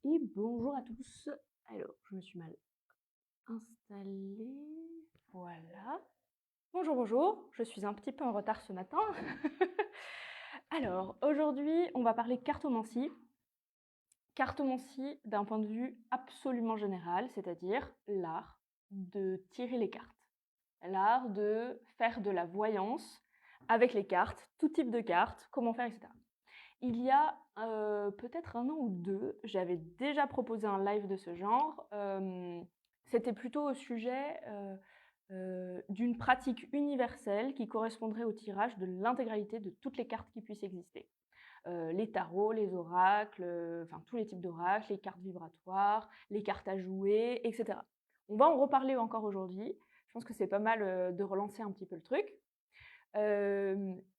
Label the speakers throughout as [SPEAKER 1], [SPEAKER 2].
[SPEAKER 1] Et bonjour à tous. Alors, je me suis mal installée. Voilà. Bonjour, bonjour. Je suis un petit peu en retard ce matin. Alors, aujourd'hui, on va parler cartomancie. Cartomancie d'un point de vue absolument général, c'est-à-dire l'art de tirer les cartes. L'art de faire de la voyance avec les cartes, tout type de cartes, comment faire, etc. Il y a peut-être 1 an ou 2, j'avais déjà proposé un live de ce genre. C'était plutôt au sujet d'une pratique universelle qui correspondrait au tirage de l'intégralité de toutes les cartes qui puissent exister. Les tarots, les oracles, enfin tous les types d'oracles, les cartes vibratoires, les cartes à jouer, etc. On va en reparler encore aujourd'hui. Je pense que c'est pas mal de relancer un petit peu le truc.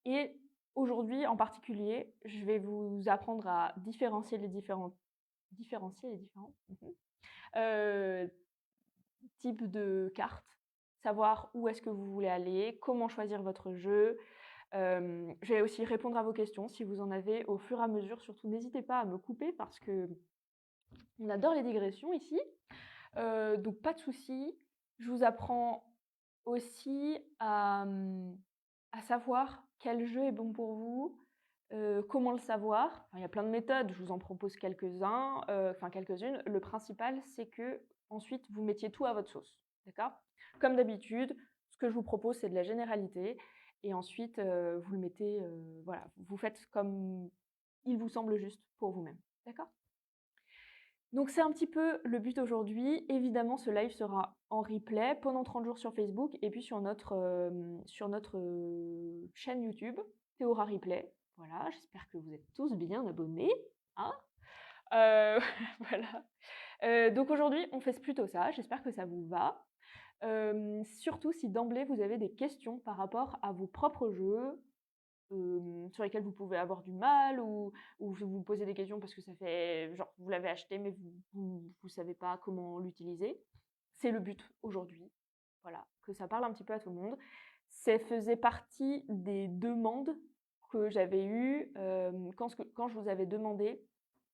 [SPEAKER 1] Et aujourd'hui, en particulier, je vais vous apprendre à différencier les différents types de cartes, savoir où est-ce que vous voulez aller, comment choisir votre jeu. Je vais aussi répondre à vos questions si vous en avez au fur et à mesure. Surtout, n'hésitez pas à me couper parce que on adore les digressions ici. Donc pas de souci. Je vous apprends aussi à savoir quel jeu est bon pour vous, comment le savoir. Enfin, il y a plein de méthodes, je vous en propose quelques-uns, quelques-unes. Le principal, c'est que ensuite vous mettiez tout à votre sauce, d'accord? Comme d'habitude, ce que je vous propose, c'est de la généralité, et ensuite vous le mettez, voilà, vous faites comme il vous semble juste pour vous-même, d'accord? Donc c'est un petit peu le but aujourd'hui. Évidemment, ce live sera en replay pendant 30 jours sur Facebook et puis sur notre chaîne YouTube, Théora Replay. Voilà, j'espère que vous êtes tous bien abonnés, hein. Voilà. Donc aujourd'hui, on fait plutôt ça. J'espère que ça vous va. Surtout si d'emblée vous avez des questions par rapport à vos propres jeux, sur lesquels vous pouvez avoir du mal, ou vous vous posez des questions parce que ça fait genre vous l'avez acheté mais vous savez pas comment l'utiliser. C'est le but aujourd'hui, voilà, que ça parle un petit peu à tout le monde. Ça faisait partie des demandes que j'avais eues quand je vous avais demandé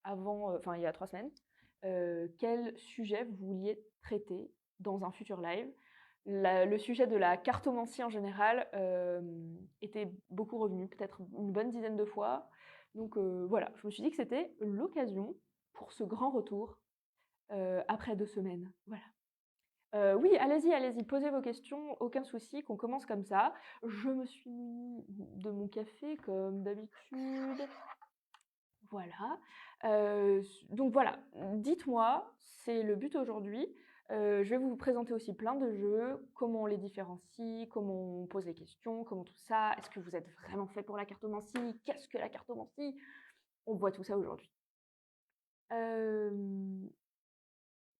[SPEAKER 1] avant, enfin il y a 3 semaines, quel sujet vous vouliez traiter dans un futur live. Le sujet de la cartomancie en général était beaucoup revenu, peut-être une bonne dizaine de fois. Donc voilà, je me suis dit que c'était l'occasion pour ce grand retour après 2 semaines. Voilà. Oui, allez-y, allez-y, posez vos questions, aucun souci, qu'on commence comme ça. Je me suis mis de mon café comme d'habitude. Voilà. Donc voilà, dites-moi, c'est le but aujourd'hui. Je vais vous présenter aussi plein de jeux, comment on les différencie, comment on pose les questions, comment tout ça. Est-ce que vous êtes vraiment fait pour la cartomancie? Qu'est-ce que la cartomancie? On voit tout ça aujourd'hui.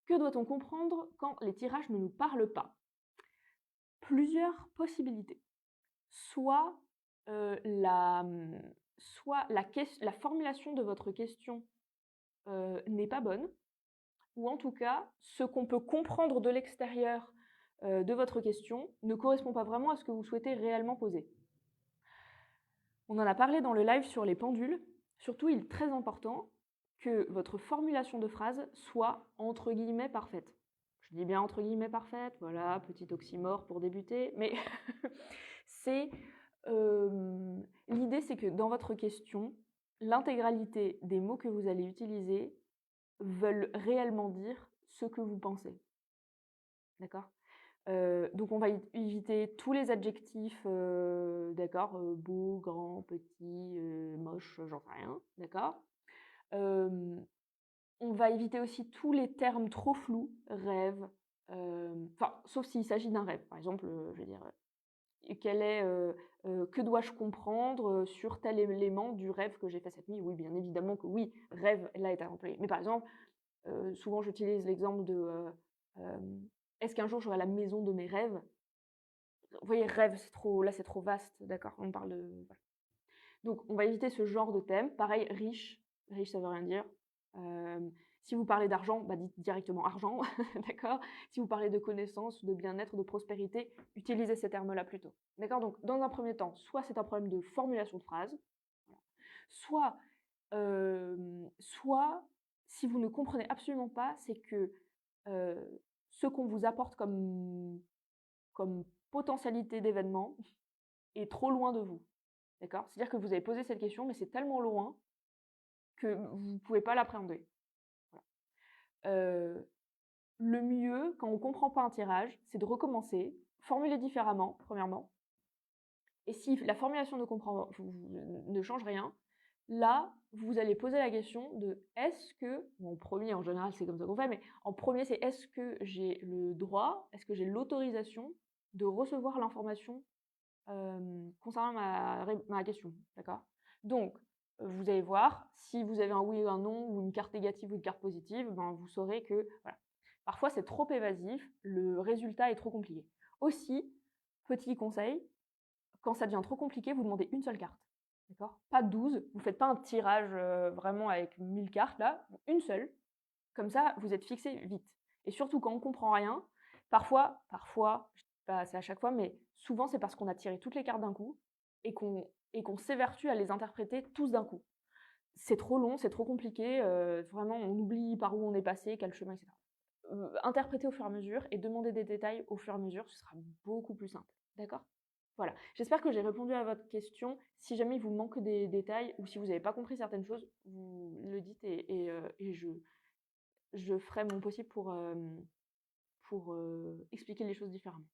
[SPEAKER 1] Que doit-on comprendre quand les tirages ne nous parlent pas? Plusieurs possibilités. Soit, la formulation de votre question n'est pas bonne, ou en tout cas, ce qu'on peut comprendre de l'extérieur de votre question ne correspond pas vraiment à ce que vous souhaitez réellement poser. On en a parlé dans le live sur les pendules. Surtout, il est très important que votre formulation de phrase soit entre guillemets parfaite. Je dis bien entre guillemets parfaite, voilà, petit oxymore pour débuter, mais c'est l'idée, c'est que dans votre question, l'intégralité des mots que vous allez utiliser veulent réellement dire ce que vous pensez. D'accord? Donc on va éviter tous les adjectifs, d'accord, beau, grand, petit, moche, j'en sais rien, d'accord? On va éviter aussi tous les termes trop flous, rêve, enfin, sauf s'il s'agit d'un rêve. Par exemple, je veux dire, quel est, que dois-je comprendre, sur tel élément du rêve que j'ai fait cette nuit? Oui, bien évidemment que oui, rêve là est à employer. Mais par exemple, souvent j'utilise l'exemple de, est-ce qu'un jour j'aurai la maison de mes rêves? Vous voyez, rêve, c'est trop vaste, d'accord? On parle de voilà. Donc on va éviter ce genre de thème. Pareil, riche, riche ça veut rien dire. Si vous parlez d'argent, bah, dites directement argent, d'accord? Si vous parlez de connaissances, de bien-être, de prospérité, utilisez ces termes-là plutôt. D'accord? Donc dans un premier temps, soit c'est un problème de formulation de phrase, voilà. Soit, soit Si vous ne comprenez absolument pas, c'est que ce qu'on vous apporte comme potentialité d'événement est trop loin de vous. D'accord? C'est-à-dire que vous avez posé cette question, mais c'est tellement loin que vous ne pouvez pas l'appréhender. Voilà. Le mieux, quand on ne comprend pas un tirage, c'est de recommencer, formuler différemment, premièrement. Et si la formulation ne change rien, là, vous allez poser la question de est-ce que, en premier, en général, c'est comme ça qu'on fait, mais en premier, c'est est-ce que j'ai le droit, est-ce que j'ai l'autorisation de recevoir l'information concernant ma question, d'accord? Donc, vous allez voir, si vous avez un oui ou un non, ou une carte négative ou une carte positive, ben, vous saurez que, voilà. Parfois, c'est trop évasif, le résultat est trop compliqué. Aussi, petit conseil, quand ça devient trop compliqué, vous demandez une seule carte, d'accord? Pas 12, vous ne faites pas un tirage vraiment avec 1000 cartes, là, une seule. Comme ça, vous êtes fixé vite. Et surtout, quand on ne comprend rien, parfois, je dis pas c'est à chaque fois, mais souvent, c'est parce qu'on a tiré toutes les cartes d'un coup et qu'on s'évertue à les interpréter tous d'un coup. C'est trop long, c'est trop compliqué, vraiment, on oublie par où on est passé, quel chemin, etc. Interpréter au fur et à mesure et demander des détails au fur et à mesure, ce sera beaucoup plus simple. D'accord? Voilà. J'espère que j'ai répondu à votre question. Si jamais il vous manque des détails ou si vous n'avez pas compris certaines choses, vous le dites et je ferai mon possible pour expliquer les choses différemment.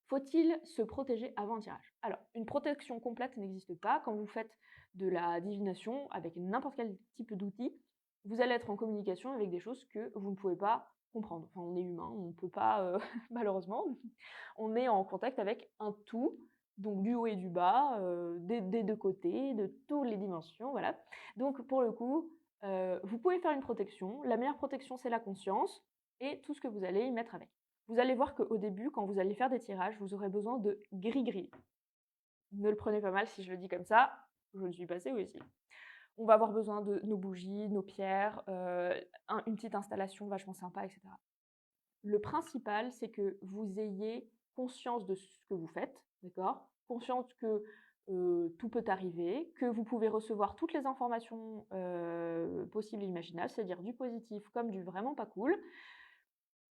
[SPEAKER 1] Faut-il se protéger avant un tirage? Alors, une protection complète n'existe pas. Quand vous faites de la divination avec n'importe quel type d'outil, vous allez être en communication avec des choses que vous ne pouvez pas comprendre. Enfin, on est humain, on ne peut pas, malheureusement, on est en contact avec un tout, donc du haut et du bas, des deux côtés, de toutes les dimensions, voilà. Donc pour le coup, vous pouvez faire une protection. La meilleure protection, c'est la conscience et tout ce que vous allez y mettre avec. Vous allez voir qu'au début, quand vous allez faire des tirages, vous aurez besoin de gris-gris. Ne le prenez pas mal si je le dis comme ça, je le suis passée aussi. On va avoir besoin de nos bougies, nos pierres, une petite installation vachement sympa, etc. Le principal, c'est que vous ayez conscience de ce que vous faites, d'accord? Conscience que tout peut arriver, que vous pouvez recevoir toutes les informations possibles et imaginables, c'est-à-dire du positif comme du vraiment pas cool.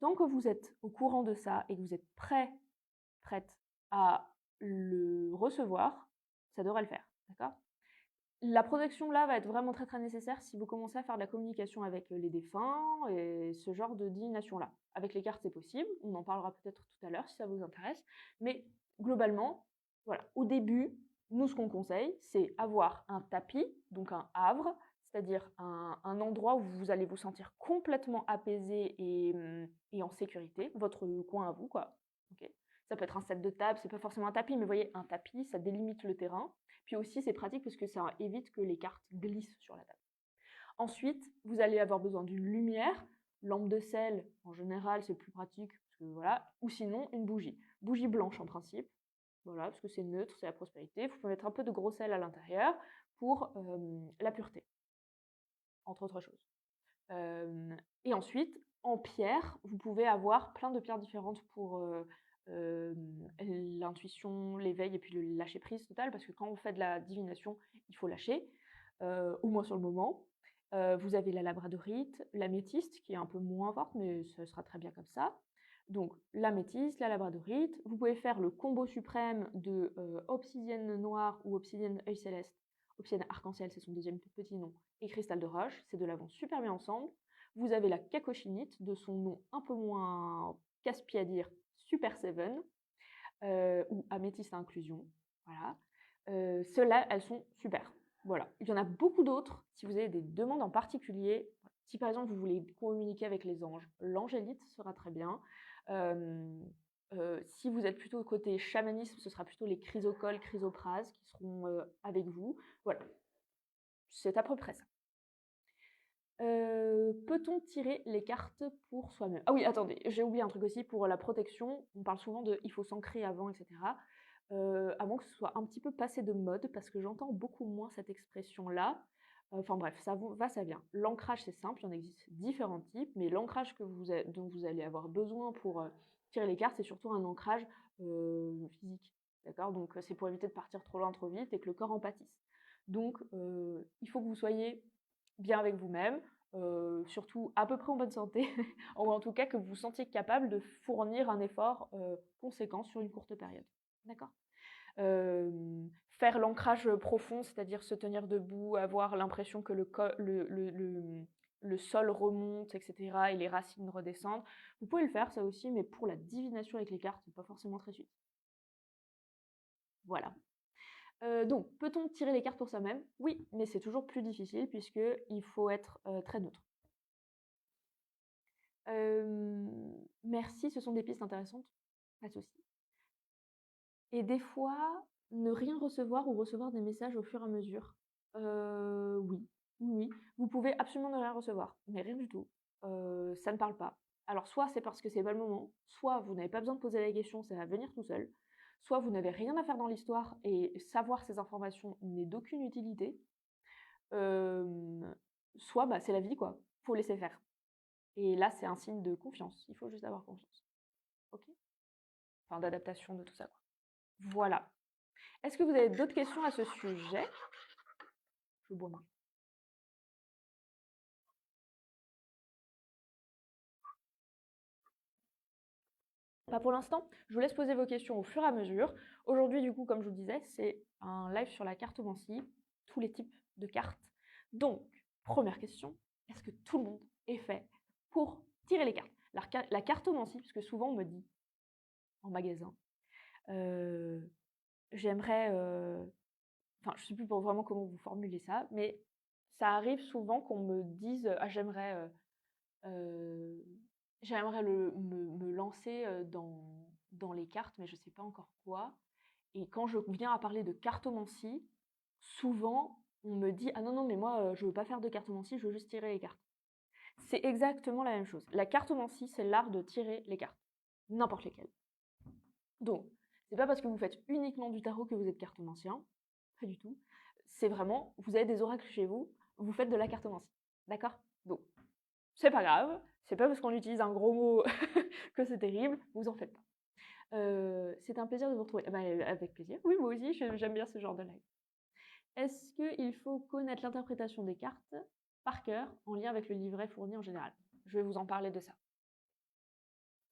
[SPEAKER 1] Tant que vous êtes au courant de ça et que vous êtes prête à le recevoir, ça devrait le faire, d'accord? La protection là va être vraiment très nécessaire si vous commencez à faire de la communication avec les défunts et ce genre de divination là. Avec les cartes, c'est possible, on en parlera peut-être tout à l'heure si ça vous intéresse, mais globalement, voilà, au début, nous ce qu'on conseille, c'est avoir un tapis, donc un havre, c'est-à-dire un endroit où vous allez vous sentir complètement apaisé et en sécurité, votre coin à vous, quoi. Okay. Ça peut être un set de table, c'est pas forcément un tapis, mais vous voyez, un tapis, ça délimite le terrain. Puis aussi, c'est pratique parce que ça évite que les cartes glissent sur la table. Ensuite, vous allez avoir besoin d'une lumière, lampe de sel, en général, c'est plus pratique, parce que voilà, ou sinon une bougie. Bougie blanche en principe, voilà, parce que c'est neutre, c'est la prospérité. Vous pouvez mettre un peu de gros sel à l'intérieur pour la pureté, entre autres choses. Et ensuite, en pierre, vous pouvez avoir plein de pierres différentes pour l'intuition, l'éveil et puis le lâcher prise total, parce que quand on fait de la divination, il faut lâcher, au moins sur le moment. Vous avez la labradorite, l'améthyste, qui est un peu moins forte, mais ce sera très bien comme ça. Donc l'améthyste, la labradorite, vous pouvez faire le combo suprême de obsidienne noire ou obsidienne œil céleste, obsidienne arc-en-ciel, c'est son deuxième petit nom, et cristal de roche, ces deux-là vont super bien ensemble. Vous avez la cacochinite, de son nom un peu moins casse-pied à dire, Super Seven, ou améthyste à inclusion, voilà. Ceux-là, elles sont super. Voilà. Il y en a beaucoup d'autres, si vous avez des demandes en particulier. Si par exemple vous voulez communiquer avec les anges, l'angélite sera très bien. Si vous êtes plutôt côté chamanisme, ce sera plutôt les chrysocoles, chrysoprases qui seront avec vous. Voilà, c'est à peu près ça. Peut-on tirer les cartes pour soi-même? Ah oui, attendez, j'ai oublié un truc aussi pour la protection. On parle souvent de il faut s'ancrer avant, etc. À moins que ce soit un petit peu passé de mode, parce que j'entends beaucoup moins cette expression-là. Enfin bref, ça va, ça vient. L'ancrage, c'est simple, il y en existe différents types, mais l'ancrage dont vous allez avoir besoin pour tirer les cartes, c'est surtout un ancrage physique. D'accord? Donc c'est pour éviter de partir trop loin, trop vite et que le corps en pâtisse. Donc il faut que vous soyez bien avec vous-même. surtout à peu près en bonne santé, ou en tout cas que vous vous sentiez capable de fournir un effort conséquent sur une courte période. D'accord? Faire l'ancrage profond, c'est-à-dire se tenir debout, avoir l'impression que le sol remonte, etc., et les racines redescendent. Vous pouvez le faire, ça aussi, mais pour la divination avec les cartes, c'est pas forcément très utile. Voilà. Donc, peut-on tirer les cartes pour soi-même? Oui, mais c'est toujours plus difficile puisqu'il faut être très neutre. Merci, ce sont des pistes intéressantes. Pas de souci. Et des fois, ne rien recevoir ou recevoir des messages au fur et à mesure. Oui, oui, oui. Vous pouvez absolument ne rien recevoir, mais rien du tout. Ça ne parle pas. Alors soit c'est parce que c'est pas le moment, soit vous n'avez pas besoin de poser la question, ça va venir tout seul, soit vous n'avez rien à faire dans l'histoire et savoir ces informations n'est d'aucune utilité, soit bah, c'est la vie quoi, faut laisser faire. Et là c'est un signe de confiance, il faut juste avoir confiance. Ok? Enfin d'adaptation de tout ça quoi. Voilà. Est-ce que vous avez d'autres questions à ce sujet? Je bois moins. Pas pour l'instant, je vous laisse poser vos questions au fur et à mesure. Aujourd'hui, du coup, comme je vous disais, c'est un live sur la cartomancie, tous les types de cartes. Donc, première question, est-ce que tout le monde est fait pour tirer les cartes? La cartomancie, parce que souvent on me dit en magasin, j'aimerais, enfin, je ne sais plus vraiment comment vous formulez ça, mais ça arrive souvent qu'on me dise, ah, j'aimerais me lancer dans les cartes, mais je ne sais pas encore quoi. Et quand je viens à parler de cartomancie, souvent on me dit ah non, non, mais moi je ne veux pas faire de cartomancie, je veux juste tirer les cartes. C'est exactement la même chose. La cartomancie, c'est l'art de tirer les cartes, n'importe lesquelles. Donc, c'est pas parce que vous faites uniquement du tarot que vous êtes cartomancien, pas du tout. C'est vraiment, vous avez des oracles chez vous, vous faites de la cartomancie. D'accord? Donc, c'est pas grave, c'est pas parce qu'on utilise un gros mot que c'est terrible, vous en faites pas. C'est un plaisir de vous retrouver. Ah bah, avec plaisir. Oui, moi aussi, j'aime bien ce genre de live. Est-ce qu'il faut connaître l'interprétation des cartes par cœur en lien avec le livret fourni en général? Je vais vous en parler de ça.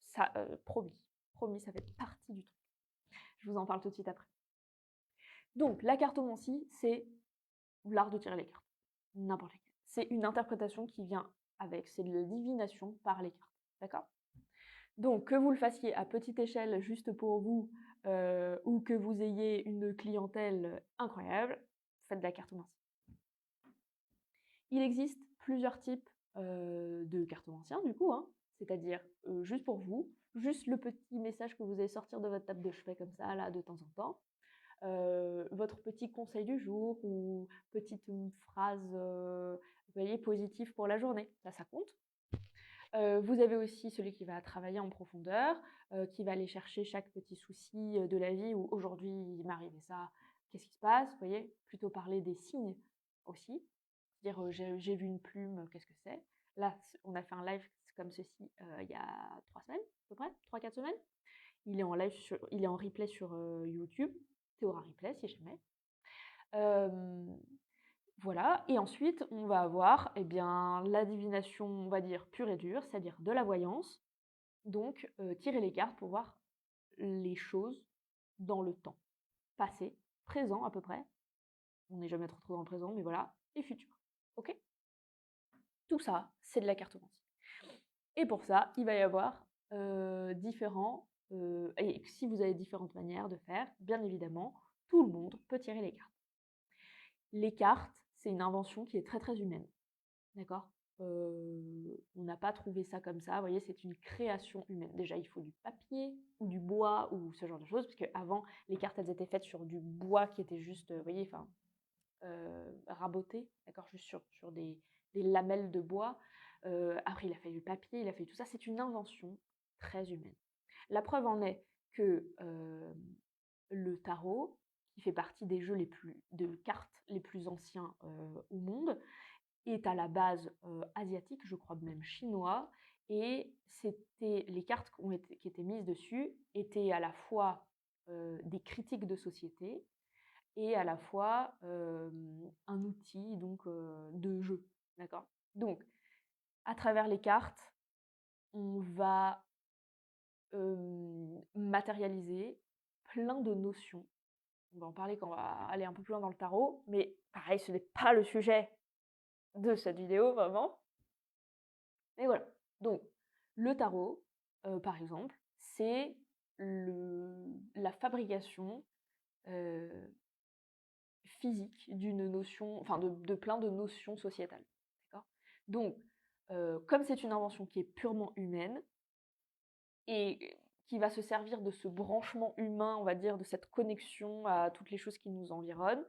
[SPEAKER 1] Ça, promis. Promis, ça fait partie du truc. Je vous en parle tout de suite après. Donc, la cartomancie, c'est l'art de tirer les cartes. N'importe lesquelles. C'est une interprétation qui vient avec, c'est de la divination par les cartes. D'accord? Donc, que vous le fassiez à petite échelle juste pour vous, ou que vous ayez une clientèle incroyable, faites de la cartomancie. Il existe plusieurs types de cartomanciens, du coup, hein, c'est-à-dire juste pour vous, juste le petit message que vous allez sortir de votre table de chevet comme ça, là, de temps en temps, votre petit conseil du jour ou petite phrase, vous voyez, positive pour la journée, ça compte. Vous avez aussi celui qui va travailler en profondeur, qui va aller chercher chaque petit souci de la vie où aujourd'hui il m'est arrivé ça, qu'est-ce qui se passe? Vous voyez, plutôt parler des signes aussi, dire j'ai vu une plume, qu'est-ce que c'est? Là, on a fait un live comme ceci il y a 3 semaines, à peu près, 3-4 semaines. Il est en live il est en replay sur YouTube, Théora Replay si jamais. Voilà, et ensuite on va avoir eh bien, la divination, on va dire pure et dure, c'est-à-dire de la voyance, donc tirer les cartes pour voir les choses dans le temps, passé, présent à peu près, on n'est jamais trop dans le présent, mais voilà, et futur. Ok? Tout ça, c'est de la cartomancie. Et pour ça, il va y avoir différents, et si vous avez différentes manières de faire, bien évidemment, tout le monde peut tirer les cartes. Les cartes, c'est une invention qui est très très humaine. D'accord? On n'a pas trouvé ça comme ça, vous voyez, c'est une création humaine. Déjà, il faut du papier ou du bois ou ce genre de choses, parce qu'avant, les cartes, elles étaient faites sur du bois qui était juste, vous voyez, enfin, raboté, d'accord, juste sur des lamelles de bois. Après, il a fallu le papier, il a fallu tout ça. C'est une invention très humaine. La preuve en est que le tarot, qui fait partie des jeux de cartes les plus anciens au monde, est à la base asiatique, je crois même chinois, et c'était les cartes qui étaient mises dessus étaient à la fois des critiques de société et à la fois un outil donc de jeu, d'accord. Donc à travers les cartes, on va matérialiser plein de notions. On va en parler quand on va aller un peu plus loin dans le tarot, mais pareil, ce n'est pas le sujet de cette vidéo, vraiment. Mais voilà. Donc, le tarot, par exemple, c'est la fabrication physique d'une notion, enfin de plein de notions sociétales. D'accord. Donc, comme c'est une invention qui est purement humaine et qui va se servir de ce branchement humain, on va dire, de cette connexion à toutes les choses qui nous environnent,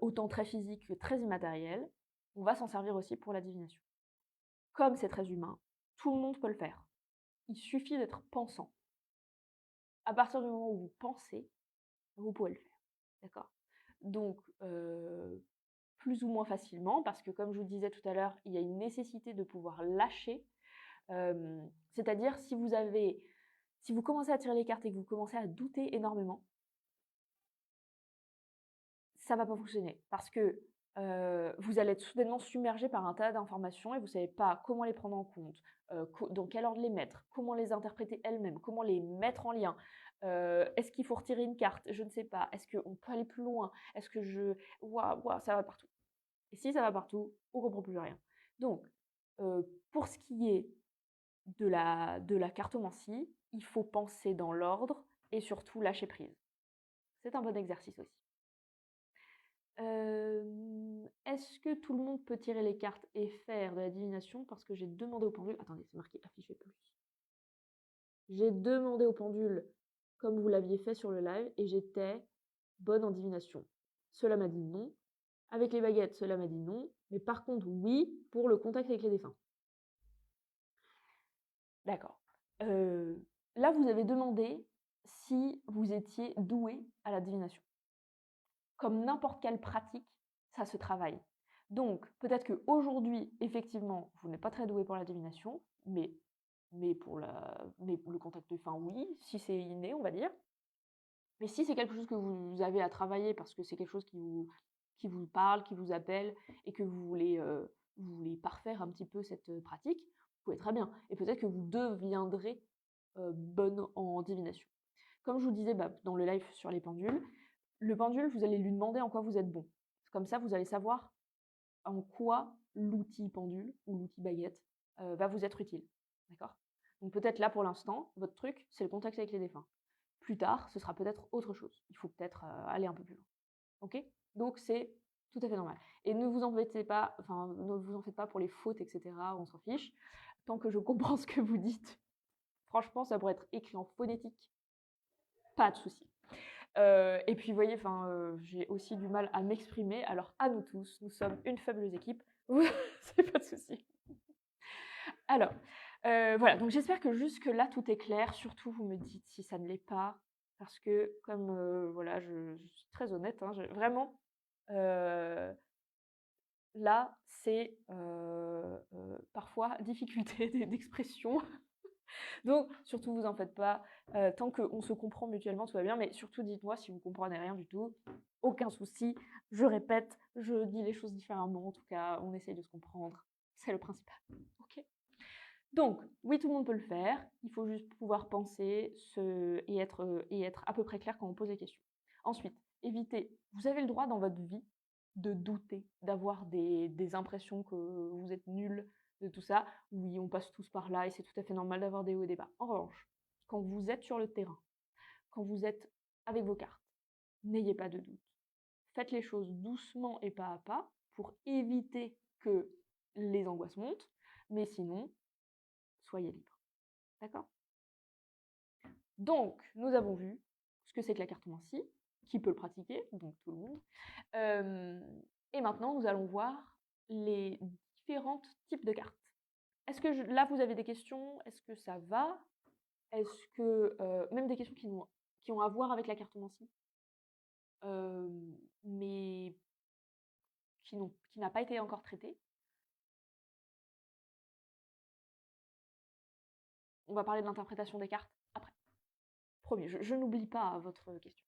[SPEAKER 1] autant très physique que très immatériel, on va s'en servir aussi pour la divination. Comme c'est très humain, tout le monde peut le faire. Il suffit d'être pensant. À partir du moment où vous pensez, vous pouvez le faire. D'accord. Donc, plus ou moins facilement, parce que comme je vous le disais tout à l'heure, il y a une nécessité de pouvoir lâcher. C'est-à-dire, si vous commencez à tirer les cartes et que vous commencez à douter énormément, ça va pas fonctionner. Parce que vous allez être soudainement submergé par un tas d'informations et vous savez pas comment les prendre en compte, dans quel ordre les mettre, comment les interpréter elles-mêmes, comment les mettre en lien. Est-ce qu'il faut retirer une carte? Je ne sais pas. Est-ce qu'on peut aller plus loin? Est-ce que je... Waouh, ça va partout. Et si ça va partout, on comprend plus rien. Donc, pour ce qui est de la cartomancie, il faut penser dans l'ordre et surtout lâcher prise. C'est un bon exercice aussi. Est-ce que tout le monde peut tirer les cartes et faire de la divination? Parce que j'ai demandé au pendule... Attendez, c'est marqué afficher plus. J'ai demandé au pendule, comme vous l'aviez fait sur le live, et j'étais bonne en divination. Cela m'a dit non. Avec les baguettes, cela m'a dit non. Mais par contre, oui, pour le contact avec les défunts. D'accord. Là, vous avez demandé si vous étiez doué à la divination. Comme n'importe quelle pratique, ça se travaille. Donc, peut-être qu'aujourd'hui, effectivement, vous n'êtes pas très doué pour la divination, mais le contact défunt, oui, si c'est inné, on va dire. Mais si c'est quelque chose que vous avez à travailler parce que c'est quelque chose qui vous parle, qui vous appelle, et que vous voulez parfaire un petit peu cette pratique, vous pouvez très bien. Et peut-être que vous deviendrez bonne en divination. Comme je vous disais dans le live sur les pendules, le pendule, vous allez lui demander en quoi vous êtes bon. Comme ça, vous allez savoir en quoi l'outil pendule ou l'outil baguette va vous être utile. D'accord. Donc peut-être là, pour l'instant, votre truc, c'est le contact avec les défunts. Plus tard, ce sera peut-être autre chose. Il faut peut-être aller un peu plus loin. Ok. Donc c'est tout à fait normal. Et ne vous embêtez pas, enfin, ne vous en faites pas pour les fautes, etc. On s'en fiche. Tant que je comprends ce que vous dites, franchement, ça pourrait être écrit en phonétique. Pas de souci. Et puis, vous voyez, j'ai aussi du mal à m'exprimer. Alors, à nous tous, nous sommes une fabuleuse équipe. C'est pas de souci. Alors, voilà. Donc, j'espère que jusque-là, tout est clair. Surtout, vous me dites si ça ne l'est pas. Parce que, comme, voilà, je suis très honnête, hein, vraiment, là, c'est parfois difficulté d'expression. Donc, surtout, vous en faites pas. Tant qu'on se comprend mutuellement, tout va bien. Mais surtout, dites-moi si vous comprenez rien du tout. Aucun souci. Je répète, je dis les choses différemment. En tout cas, on essaye de se comprendre. C'est le principal. Ok. Donc, oui, tout le monde peut le faire. Il faut juste pouvoir penser et être à peu près clair quand on pose des questions. Ensuite, évitez. Vous avez le droit dans votre vie de douter, d'avoir des impressions que vous êtes nul, de tout ça. Oui, on passe tous par là et c'est tout à fait normal d'avoir des hauts et des bas. En revanche, quand vous êtes sur le terrain, quand vous êtes avec vos cartes, n'ayez pas de doute. Faites les choses doucement et pas à pas pour éviter que les angoisses montent, mais sinon, soyez libre. D'accord? Donc, nous avons vu ce que c'est que la cartomancie, qui peut le pratiquer, donc tout le monde. Et maintenant, nous allons voir les différents types de cartes. Est-ce que là, vous avez des questions? Est-ce que ça va? Est-ce que... même des questions qui ont à voir avec la cartomancie, mais qui n'a pas été encore traitée. On va parler de l'interprétation des cartes après. Promis, je n'oublie pas votre question.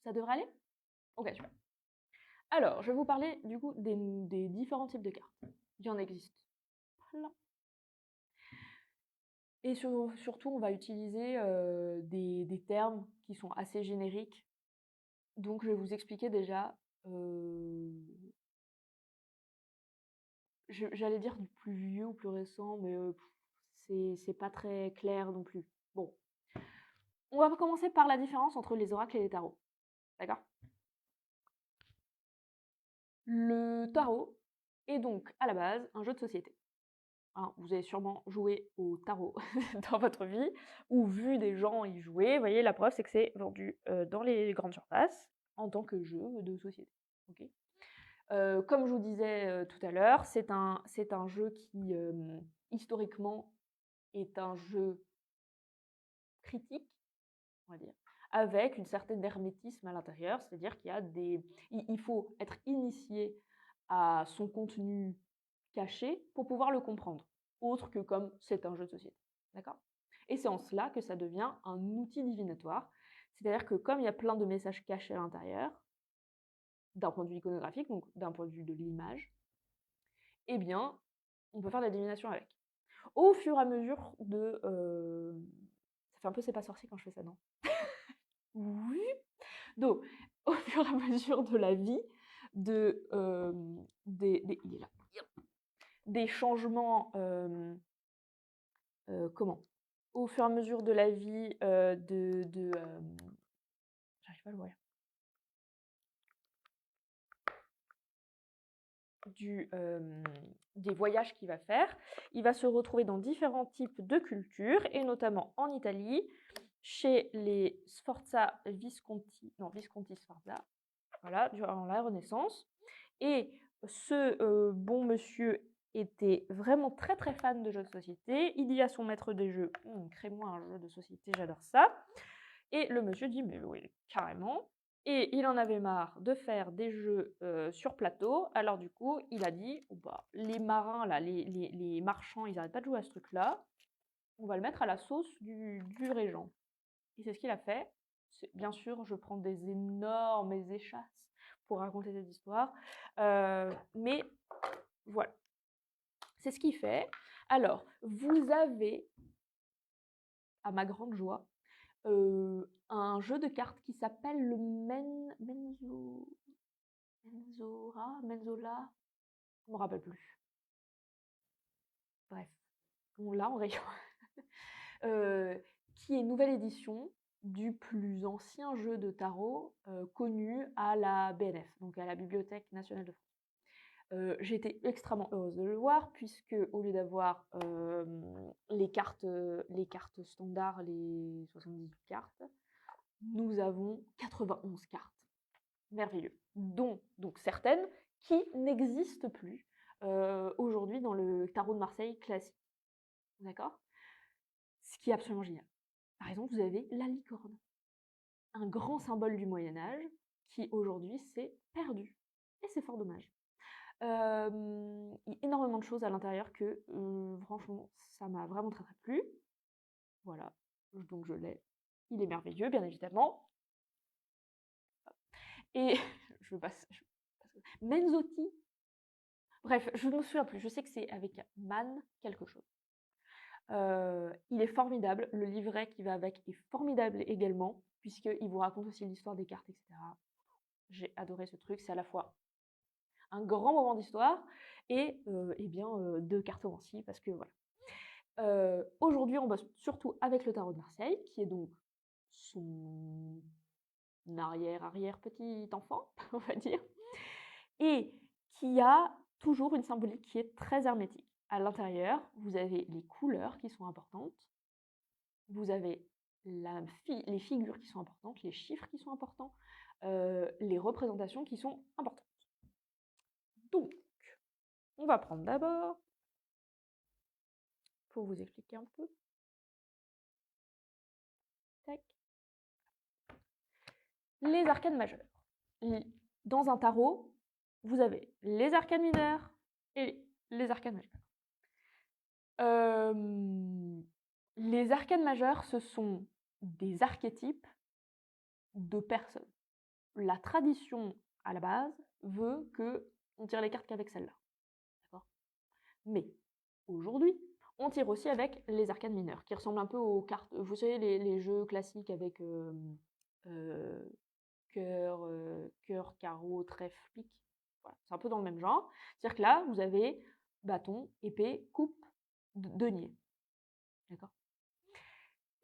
[SPEAKER 1] Ça devrait aller? Ok, super. Alors, je vais vous parler du coup des différents types de cartes. Il y en existe plein. Et surtout, on va utiliser des termes qui sont assez génériques. Donc, je vais vous expliquer déjà, j'allais dire du plus vieux ou plus récent, mais c'est pas très clair non plus. Bon, on va commencer par la différence entre les oracles et les tarots. D'accord? Le tarot est donc à la base un jeu de société. Hein, vous avez sûrement joué au tarot dans votre vie ou vu des gens y jouer. Vous voyez, la preuve, c'est que c'est vendu dans les grandes surfaces en tant que jeu de société. Okay. Comme je vous disais tout à l'heure, c'est un jeu qui, historiquement, est un jeu critique, on va dire, avec une certaine hermétisme à l'intérieur, c'est-à-dire qu'il y a il faut être initié à son contenu caché pour pouvoir le comprendre, autre que comme c'est un jeu de société. D'accord? Et c'est en cela que ça devient un outil divinatoire, c'est-à-dire que comme il y a plein de messages cachés à l'intérieur, d'un point de vue iconographique, donc d'un point de vue de l'image, eh bien, on peut faire de la divination avec. Au fur et à mesure de... Ça fait un peu c'est pas sorcier quand je fais ça, non? Oui. Donc, au fur et à mesure de la vie, il est là. Des changements, comment? Au fur et à mesure de la vie, j'arrive pas à le voir. Des voyages qu'il va faire, il va se retrouver dans différents types de cultures, et notamment en Italie, chez les Sforza Visconti, non, Visconti Sforza, voilà, durant la Renaissance. Et ce bon monsieur était vraiment très très fan de jeux de société. Il dit à son maître des jeux, crée-moi un jeu de société, j'adore ça. Et le monsieur dit, mais oui, carrément. Et il en avait marre de faire des jeux sur plateau. Alors du coup, il a dit, oh bah, les marins, là, les marchands, ils n'arrêtent pas de jouer à ce truc-là. On va le mettre à la sauce du régent. Et c'est ce qu'il a fait. Bien sûr, je prends des énormes échasses pour raconter cette histoire. Mais voilà, c'est ce qu'il fait. Alors, vous avez, à ma grande joie, un jeu de cartes qui s'appelle le Menzola, je ne me rappelle plus. Bref, on l'a en rayon. Qui est une nouvelle édition du plus ancien jeu de tarot connu à la BNF, donc à la Bibliothèque nationale de France. J'ai été extrêmement heureuse de le voir, puisque au lieu d'avoir les cartes standards, les 78 cartes, nous avons 91 cartes. Merveilleux. Dont donc certaines qui n'existent plus aujourd'hui dans le tarot de Marseille classique. D'accord? Ce qui est absolument génial. Par exemple, vous avez la licorne, un grand symbole du Moyen-Âge qui aujourd'hui s'est perdu. Et c'est fort dommage. Il y a énormément de choses à l'intérieur que, franchement, ça m'a vraiment très très plu. Voilà, donc je l'ai. Il est merveilleux, bien évidemment. Et je passe. Menzotti. Bref, je ne me souviens plus. Je sais que c'est avec Man quelque chose. Il est formidable. Le livret qui va avec est formidable également, puisqu'il vous raconte aussi l'histoire des cartes, etc. J'ai adoré ce truc. C'est à la fois un grand moment d'histoire et bien de cartomancie, parce que voilà. Aujourd'hui, on bosse surtout avec le tarot de Marseille, qui est donc son arrière petit enfant, on va dire, et qui a toujours une symbolique qui est très hermétique. À l'intérieur, vous avez les couleurs qui sont importantes, vous avez les figures qui sont importantes, les chiffres qui sont importants, les représentations qui sont importantes. Donc, on va prendre d'abord, pour vous expliquer un peu, tac, les arcanes majeures. Dans un tarot, vous avez les arcanes mineures et les arcanes majeures. Les arcanes majeures, ce sont des archétypes de personnes. la tradition, à la base, veut qu'on tire les cartes qu'avec celle-là. D'accord? Mais aujourd'hui, on tire aussi avec les arcades mineures, qui ressemblent un peu aux cartes, vous savez, les jeux classiques avec cœur, carreau, trèfle, pique. Voilà, c'est un peu dans le même genre. C'est-à-dire que là, vous avez bâton, épée, coupe, denier. D'accord?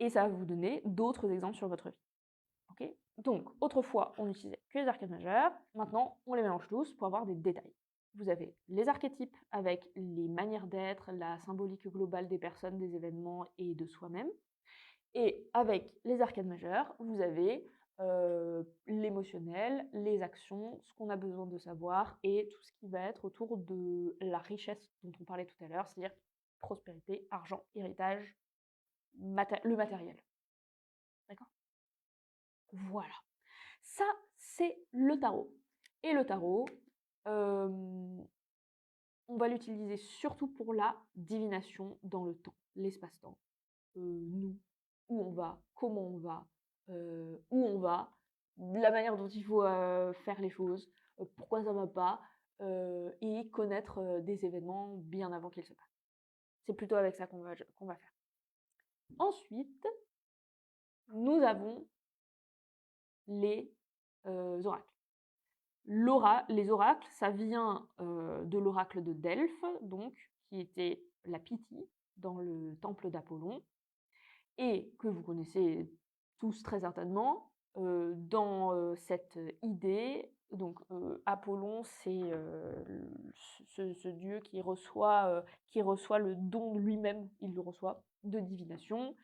[SPEAKER 1] Et ça va vous donner d'autres exemples sur votre vie. Okay, donc, autrefois, on n'utilisait que les arcades majeures. Maintenant, on les mélange tous pour avoir des détails. Vous avez les archétypes avec les manières d'être, la symbolique globale des personnes, des événements et de soi-même. Et avec les arcades majeures, vous avez l'émotionnel, les actions, ce qu'on a besoin de savoir et tout ce qui va être autour de la richesse dont on parlait tout à l'heure, c'est-à-dire prospérité, argent, héritage, le matériel. D'accord? Voilà. Ça, c'est le tarot. Et le tarot, on va l'utiliser surtout pour la divination dans le temps, l'espace-temps. Nous, où on va, comment on va, où on va, la manière dont il faut faire les choses, pourquoi ça ne va pas, et connaître des événements bien avant qu'ils se passent. C'est plutôt avec ça qu'on va faire. Ensuite, nous avons les oracles. Les oracles, ça vient de l'oracle de Delphes, donc, qui était la Pythie dans le temple d'Apollon, et que vous connaissez tous très certainement. Dans cette idée, donc Apollon, c'est ce dieu qui reçoit le don lui-même, il le reçoit, de divination,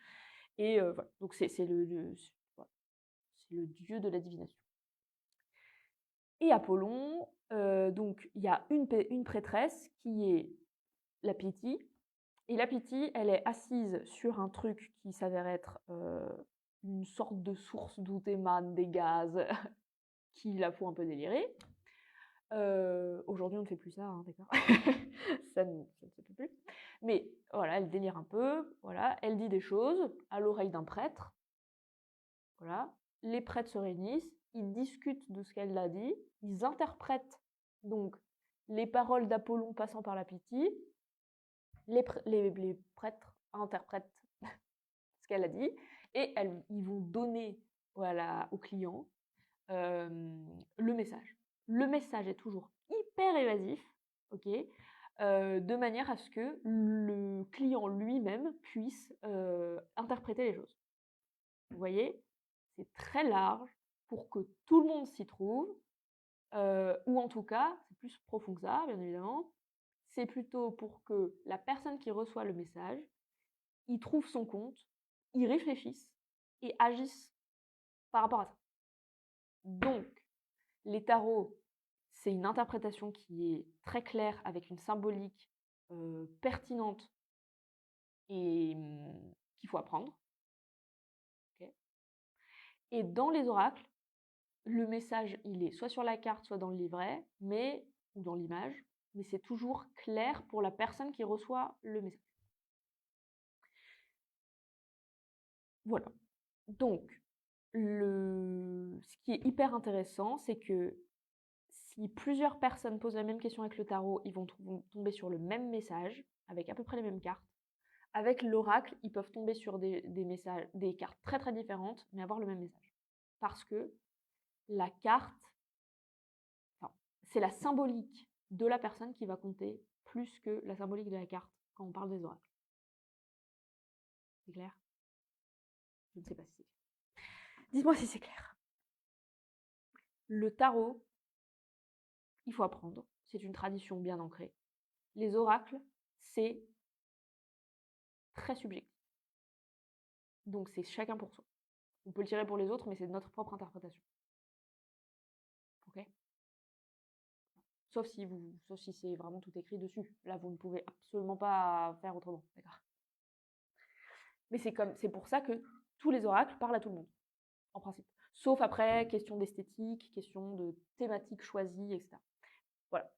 [SPEAKER 1] et voilà, donc c'est le dieu de la divination. Et Apollon, donc il y a une prêtresse qui est la Pythie, et la Pythie, elle est assise sur un truc qui s'avère être une sorte de source d'où émanent des gaz qui la font un peu délirer. Aujourd'hui, on ne fait plus ça, hein, d'accord. Ça ne se fait plus. Mais voilà, elle délire un peu, voilà, elle dit des choses à l'oreille d'un prêtre. Voilà. Les prêtres se réunissent, ils discutent de ce qu'elle a dit, ils interprètent donc les paroles d'Apollon passant par la Pythie, les prêtres interprètent ce qu'elle a dit, et ils vont donner au client le message. Le message est toujours hyper évasif, ok, de manière à ce que le client lui-même puisse interpréter les choses. Vous voyez, c'est très large pour que tout le monde s'y trouve, ou en tout cas, c'est plus profond que ça, bien évidemment. C'est plutôt pour que la personne qui reçoit le message, il trouve son compte, il réfléchisse et agisse par rapport à ça. Donc, les tarots, c'est une interprétation qui est très claire, avec une symbolique pertinente et qu'il faut apprendre. Okay. Et dans les oracles, le message, il est soit sur la carte, soit dans le livret, ou dans l'image, mais c'est toujours clair pour la personne qui reçoit le message. Voilà. Donc, ce qui est hyper intéressant, c'est que si plusieurs personnes posent la même question avec le tarot, ils vont tomber sur le même message, avec à peu près les mêmes cartes. Avec l'oracle, ils peuvent tomber sur des messages, des cartes très très différentes, mais avoir le même message. Parce que la carte, c'est la symbolique de la personne qui va compter plus que la symbolique de la carte quand on parle des oracles. C'est clair? Je ne sais pas si c'est clair. Dites-moi si c'est clair. Le tarot, il faut apprendre. C'est une tradition bien ancrée. Les oracles, c'est très subjectif. Donc c'est chacun pour soi. On peut le tirer pour les autres, mais c'est notre propre interprétation. Ok? Sauf si c'est vraiment tout écrit dessus. Là, vous ne pouvez absolument pas faire autrement. D'accord? Mais c'est pour ça que tous les oracles parlent à tout le monde, en principe. Sauf après, question d'esthétique, question de thématique choisie, etc. Voilà.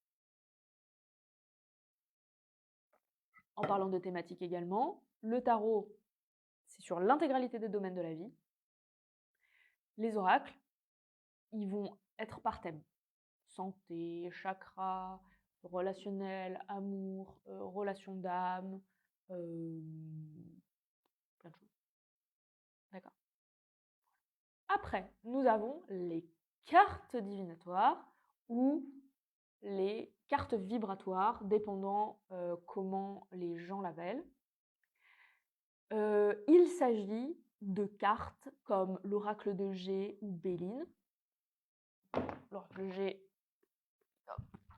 [SPEAKER 1] En parlant de thématique également, le tarot, c'est sur l'intégralité des domaines de la vie. Les oracles, ils vont être par thème. Santé, chakra, relationnel, amour, relation d'âme, plein de choses. D'accord. Après, nous avons les cartes divinatoires ou les cartes vibratoires, dépendant comment les gens l'appellent. Il s'agit de cartes comme l'oracle de G ou Béline. L'oracle de G,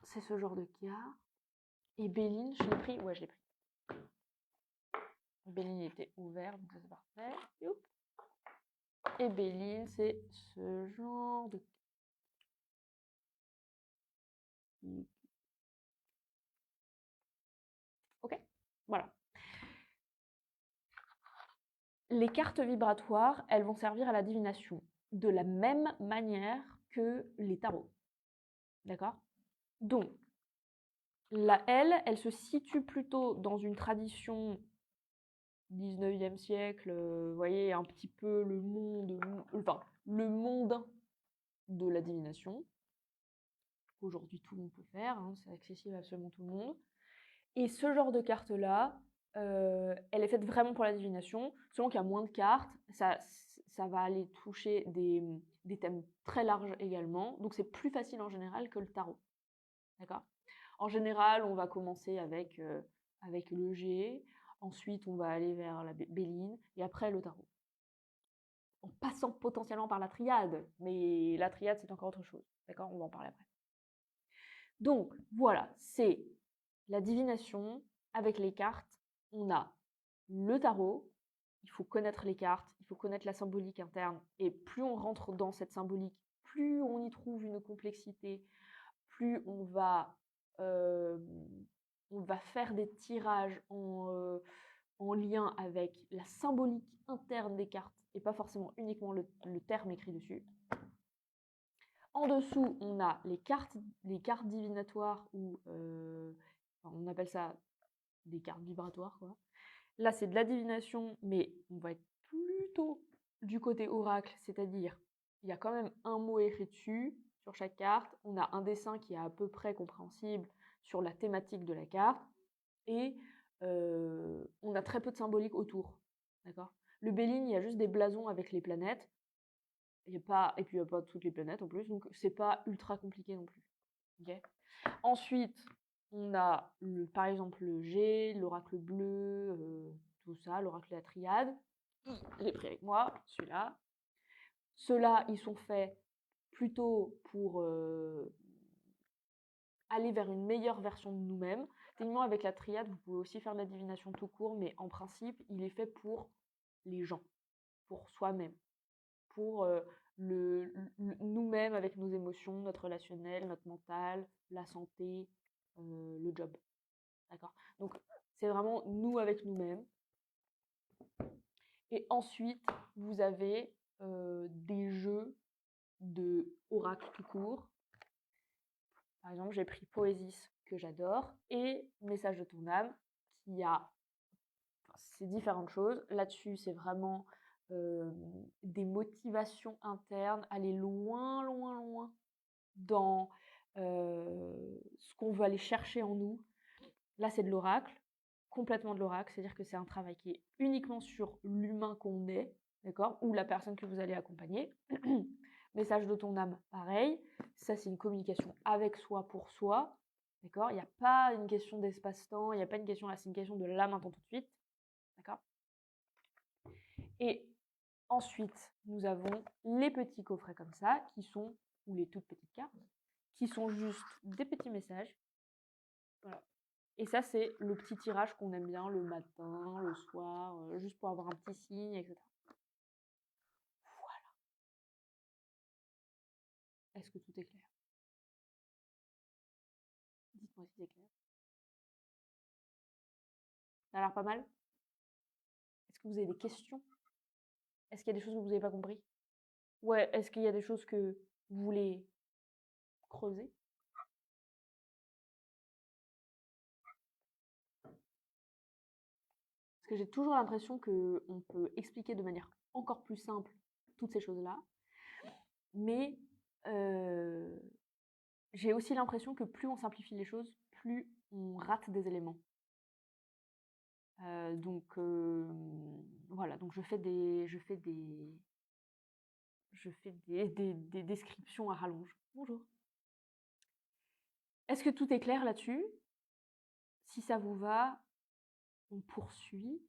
[SPEAKER 1] c'est ce genre de carte. Et Béline, je l'ai pris. Ouais, je l'ai pris. Béline était ouvert, donc ça c'est parfait. Youp. Et Béline, c'est ce genre de... Ok, voilà. Les cartes vibratoires, elles vont servir à la divination de la même manière que les tarots. D'accord? Donc, elle se situe plutôt dans une tradition 19e siècle, vous voyez, un petit peu le monde de la divination. Aujourd'hui, tout le monde peut faire, hein, c'est accessible à absolument tout le monde. Et ce genre de carte-là, elle est faite vraiment pour la divination. Selon qu'il y a moins de cartes, ça va aller toucher des thèmes très larges également. Donc c'est plus facile en général que le tarot. D'accord? En général, on va commencer avec le G, ensuite on va aller vers la Béline, et après le tarot. En passant potentiellement par la triade, mais la triade c'est encore autre chose. D'accord? On va en parler après. Donc voilà, c'est la divination avec les cartes. On a le tarot, il faut connaître les cartes, il faut connaître la symbolique interne, et plus on rentre dans cette symbolique, plus on y trouve une complexité, plus on va faire des tirages en lien avec la symbolique interne des cartes, et pas forcément uniquement le terme écrit dessus. En dessous, on a les cartes divinatoires, ou on appelle ça des cartes vibratoires, quoi. Là, c'est de la divination, mais on va être plutôt du côté oracle, c'est-à-dire il y a quand même un mot écrit dessus sur chaque carte, on a un dessin qui est à peu près compréhensible sur la thématique de la carte, et on a très peu de symbolique autour. D'accord? Le Béline, il y a juste des blasons avec les planètes, et puis il n'y a pas toutes les planètes en plus, donc c'est pas ultra compliqué non plus. Okay. Ensuite, on a par exemple le G, l'oracle bleu, tout ça, l'oracle de la triade. J'ai pris avec moi celui-là. Ceux-là, ils sont faits plutôt pour aller vers une meilleure version de nous-mêmes. Techniquement, avec la triade, vous pouvez aussi faire de la divination tout court, mais en principe, il est fait pour les gens, pour soi-même, pour nous-mêmes avec nos émotions, notre relationnel, notre mental, la santé, le job. D'accord? Donc, c'est vraiment nous avec nous-mêmes. Et ensuite, vous avez des jeux de oracle tout court. Par exemple, j'ai pris Poésis, que j'adore, et Message de ton âme, qui a... c'est différentes choses. Là-dessus, c'est vraiment des motivations internes, aller loin, loin, loin dans ce qu'on veut aller chercher en nous. Là, c'est de l'oracle, complètement de l'oracle, c'est-à-dire que c'est un travail qui est uniquement sur l'humain qu'on est, d'accord, ou la personne que vous allez accompagner. Message de ton âme, pareil. Ça, c'est une communication avec soi, pour soi, d'accord. Il n'y a pas une question d'espace-temps, il n'y a pas une question là, c'est une question de là, maintenant, tout de suite, d'accord. Et ensuite, nous avons les petits coffrets comme ça, qui sont, ou les toutes petites cartes, qui sont juste des petits messages. Voilà. Et ça, c'est le petit tirage qu'on aime bien le matin, le soir, juste pour avoir un petit signe, etc. Voilà. Est-ce que tout est clair? Dites-moi si c'est clair. Ça a l'air pas mal? Est-ce que vous avez des questions? Est-ce qu'il y a des choses que vous n'avez pas compris? Ouais, est-ce qu'il y a des choses que vous voulez creuser? Parce que j'ai toujours l'impression qu'on peut expliquer de manière encore plus simple toutes ces choses-là. Mais j'ai aussi l'impression que plus on simplifie les choses, plus on rate des éléments. Donc voilà, donc je fais des descriptions à rallonge. Bonjour. Est-ce que tout est clair là-dessus? Si ça vous va, on poursuit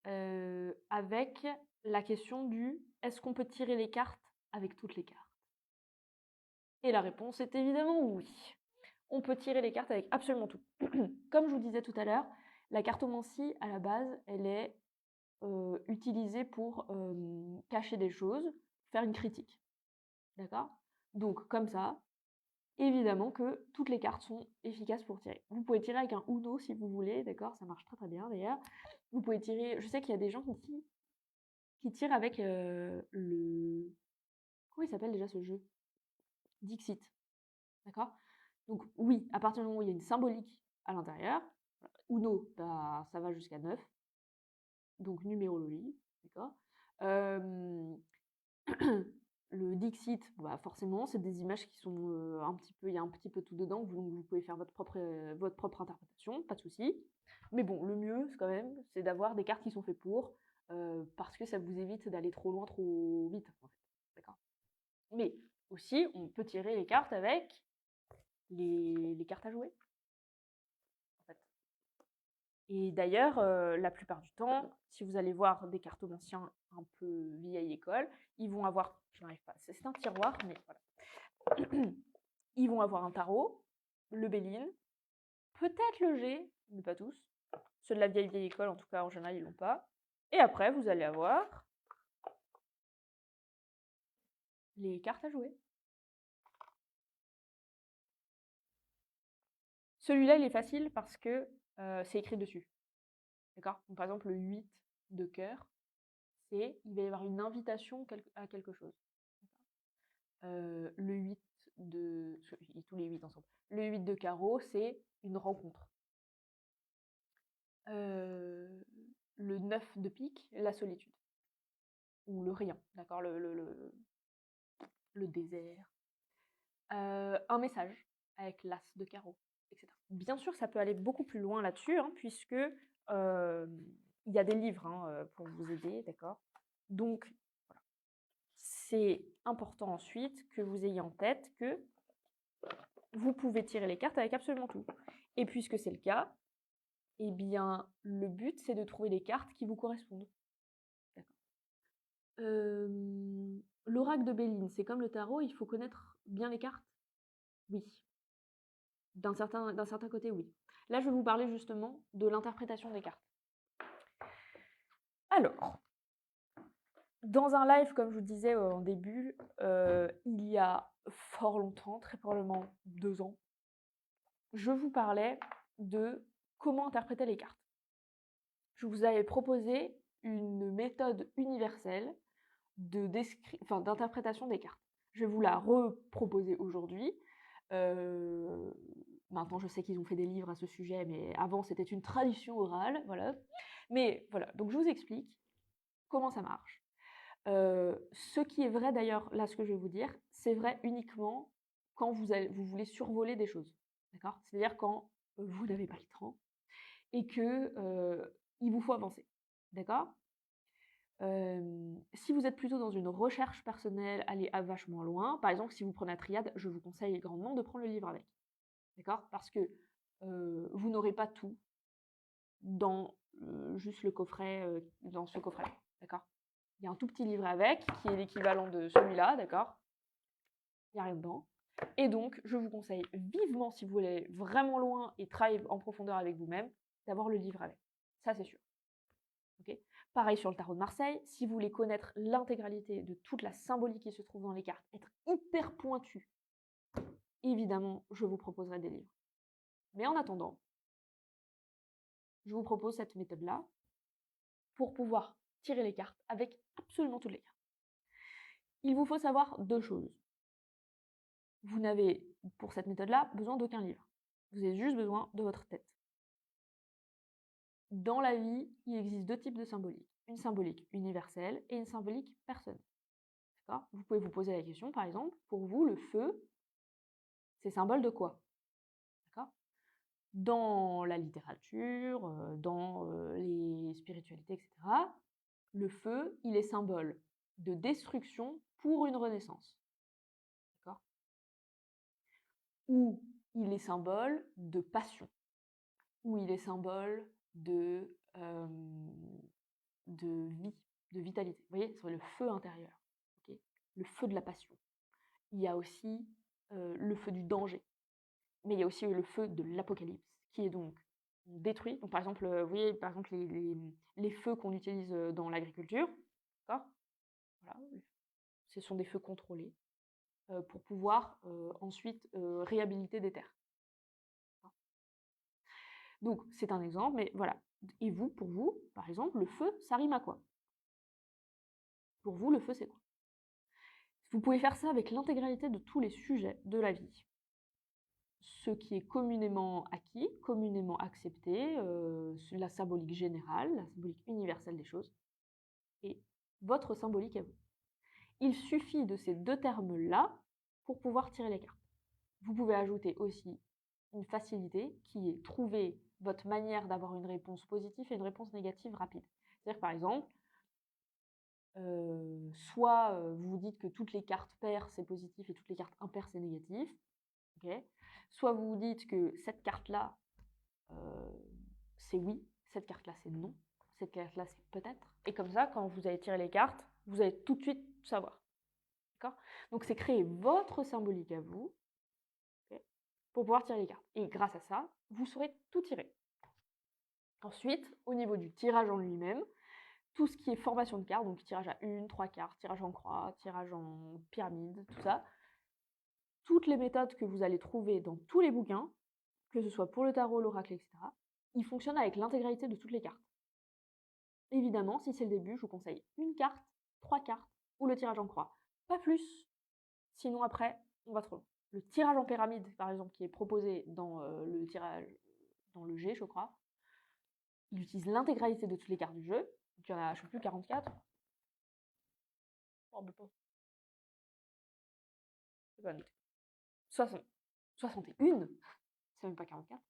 [SPEAKER 1] avec la question du est-ce qu'on peut tirer les cartes avec toutes les cartes? Et la réponse est évidemment oui. On peut tirer les cartes avec absolument tout. Comme je vous disais tout à l'heure, la cartomancie, à la base, elle est utilisée pour cacher des choses, faire une critique. D'accord? Donc, comme ça, évidemment que toutes les cartes sont efficaces pour tirer. Vous pouvez tirer avec un Uno si vous voulez, d'accord? Ça marche très très bien d'ailleurs. Vous pouvez tirer, je sais qu'il y a des gens qui tirent avec le... Comment il s'appelle déjà ce jeu? Dixit, d'accord? Donc oui, à partir du moment où il y a une symbolique à l'intérieur, Uno, ça va jusqu'à 9, donc numérologie, d'accord? Le Dixit, bah forcément, c'est des images qui sont un petit peu, il y a un petit peu tout dedans, donc vous pouvez faire votre propre interprétation, pas de souci. Mais bon, le mieux, quand même, c'est d'avoir des cartes qui sont faites pour, parce que ça vous évite d'aller trop loin, trop vite, en fait. D'accord? Mais aussi, on peut tirer les cartes avec les cartes à jouer, en fait. Et d'ailleurs, la plupart du temps, si vous allez voir des cartomanciens un peu vieille école, ils vont avoir, je n'arrive pas, c'est un tiroir, mais voilà. Ils vont avoir un tarot, le Béline, peut-être le G, mais pas tous. Ceux de la vieille école, en tout cas, en général, ils l'ont pas. Et après, vous allez avoir les cartes à jouer. Celui-là, il est facile parce que c'est écrit dessus. D'accord? Par exemple, le 8 de cœur, il va y avoir une invitation à quelque chose. Le 8 de... Tous les 8 ensemble. Le 8 de carreau, c'est une rencontre. Le 9 de pique, la solitude. Ou le rien, d'accord, le désert. Un message avec l'as de carreau, etc. Bien sûr, ça peut aller beaucoup plus loin là-dessus, hein, puisque il y a des livres pour vous aider, d'accord. Donc, voilà. C'est important ensuite que vous ayez en tête que vous pouvez tirer les cartes avec absolument tout. Et puisque c'est le cas, eh bien, le but, c'est de trouver des cartes qui vous correspondent. L'oracle de Béline, c'est comme le tarot, il faut connaître bien les cartes? Oui. D'un certain côté, oui. Là, je vais vous parler justement de l'interprétation des cartes. Alors, dans un live, comme je vous disais en début, il y a fort longtemps, très probablement 2 ans, je vous parlais de comment interpréter les cartes. Je vous avais proposé une méthode universelle d'interprétation des cartes. Je vais vous la reproposer aujourd'hui. Maintenant, je sais qu'ils ont fait des livres à ce sujet, mais avant, c'était une tradition orale, voilà. Mais voilà, donc je vous explique comment ça marche. Ce qui est vrai d'ailleurs, là, ce que je vais vous dire, c'est vrai uniquement quand vous voulez survoler des choses, d'accord? C'est-à-dire quand vous n'avez pas le temps et que il vous faut avancer, d'accord? Si vous êtes plutôt dans une recherche personnelle, aller à vachement loin, par exemple, si vous prenez la triade, je vous conseille grandement de prendre le livre avec. D'accord? Parce que vous n'aurez pas tout dans juste le coffret, dans ce coffret. D'accord? Il y a un tout petit livret avec, qui est l'équivalent de celui-là, d'accord? Il n'y a rien dedans. Et donc, je vous conseille vivement, si vous voulez aller vraiment loin et travailler en profondeur avec vous-même, d'avoir le livre avec. Ça, c'est sûr. Okay. Pareil sur le tarot de Marseille, si vous voulez connaître l'intégralité de toute la symbolique qui se trouve dans les cartes, être hyper pointu, évidemment, je vous proposerai des livres. Mais en attendant, je vous propose cette méthode-là pour pouvoir tirer les cartes avec absolument toutes les cartes. Il vous faut savoir 2 choses. Vous n'avez, pour cette méthode-là, besoin d'aucun livre. Vous avez juste besoin de votre tête. Dans la vie, il existe 2 types de symboliques. Une symbolique universelle et une symbolique personnelle. d'accord? Vous pouvez vous poser la question, par exemple, pour vous, le feu, c'est symbole de quoi? D'accord? Dans la littérature, dans, les spiritualités et cetera, le feu, il est symbole de destruction pour une renaissance, d'accord? Ou il est symbole de passion, ou il est symbole de vie, de vitalité. Vous voyez? C'est le feu intérieur, OK? Le feu de la passion. Il y a aussi, le feu du danger, mais il y a aussi le feu de l'apocalypse qui est donc détruit. Donc par exemple, vous voyez, par exemple, les feux qu'on utilise, dans l'agriculture, d'accord? Voilà, ce sont des feux contrôlés, pour pouvoir, ensuite, réhabiliter des terres. D'accord. Donc c'est un exemple, mais voilà. Et vous, pour vous, par exemple, le feu, ça rime à quoi? Pour vous, le feu, c'est quoi? Vous pouvez faire ça avec l'intégralité de tous les sujets de la vie. Ce qui est communément acquis, communément accepté, la symbolique générale, la symbolique universelle des choses, et votre symbolique à vous. Il suffit de ces 2 termes-là pour pouvoir tirer les cartes. Vous pouvez ajouter aussi une facilité qui est trouver votre manière d'avoir une réponse positive et une réponse négative rapide. C'est-à-dire que par exemple, soit, vous vous dites que toutes les cartes paires, c'est positif et toutes les cartes impaires, c'est négatif, OK? Soit vous vous dites que cette carte-là, c'est oui, cette carte-là, c'est non, cette carte-là, c'est peut-être. Et comme ça, quand vous allez tirer les cartes, vous allez tout de suite savoir. D'accord? Donc, c'est créer votre symbolique à vous, ok, pour pouvoir tirer les cartes. Et grâce à ça, vous saurez tout tirer. Ensuite, au niveau du tirage en lui-même, tout ce qui est formation de cartes, donc tirage à 1, 3 cartes, tirage en croix, tirage en pyramide, tout ça, toutes les méthodes que vous allez trouver dans tous les bouquins, que ce soit pour le tarot, l'oracle, etc., ils fonctionnent avec l'intégralité de toutes les cartes. Évidemment, si c'est le début, je vous conseille une carte, 3 cartes ou le tirage en croix. Pas plus, sinon après, on va trop loin. Le tirage en pyramide, par exemple, qui est proposé dans le tirage, dans le G, je crois, il utilise l'intégralité de toutes les cartes du jeu. Donc il y en a, je ne sais plus, 44. Oh, mais pas. C'est pas noté. 60. 61. C'est même pas 44.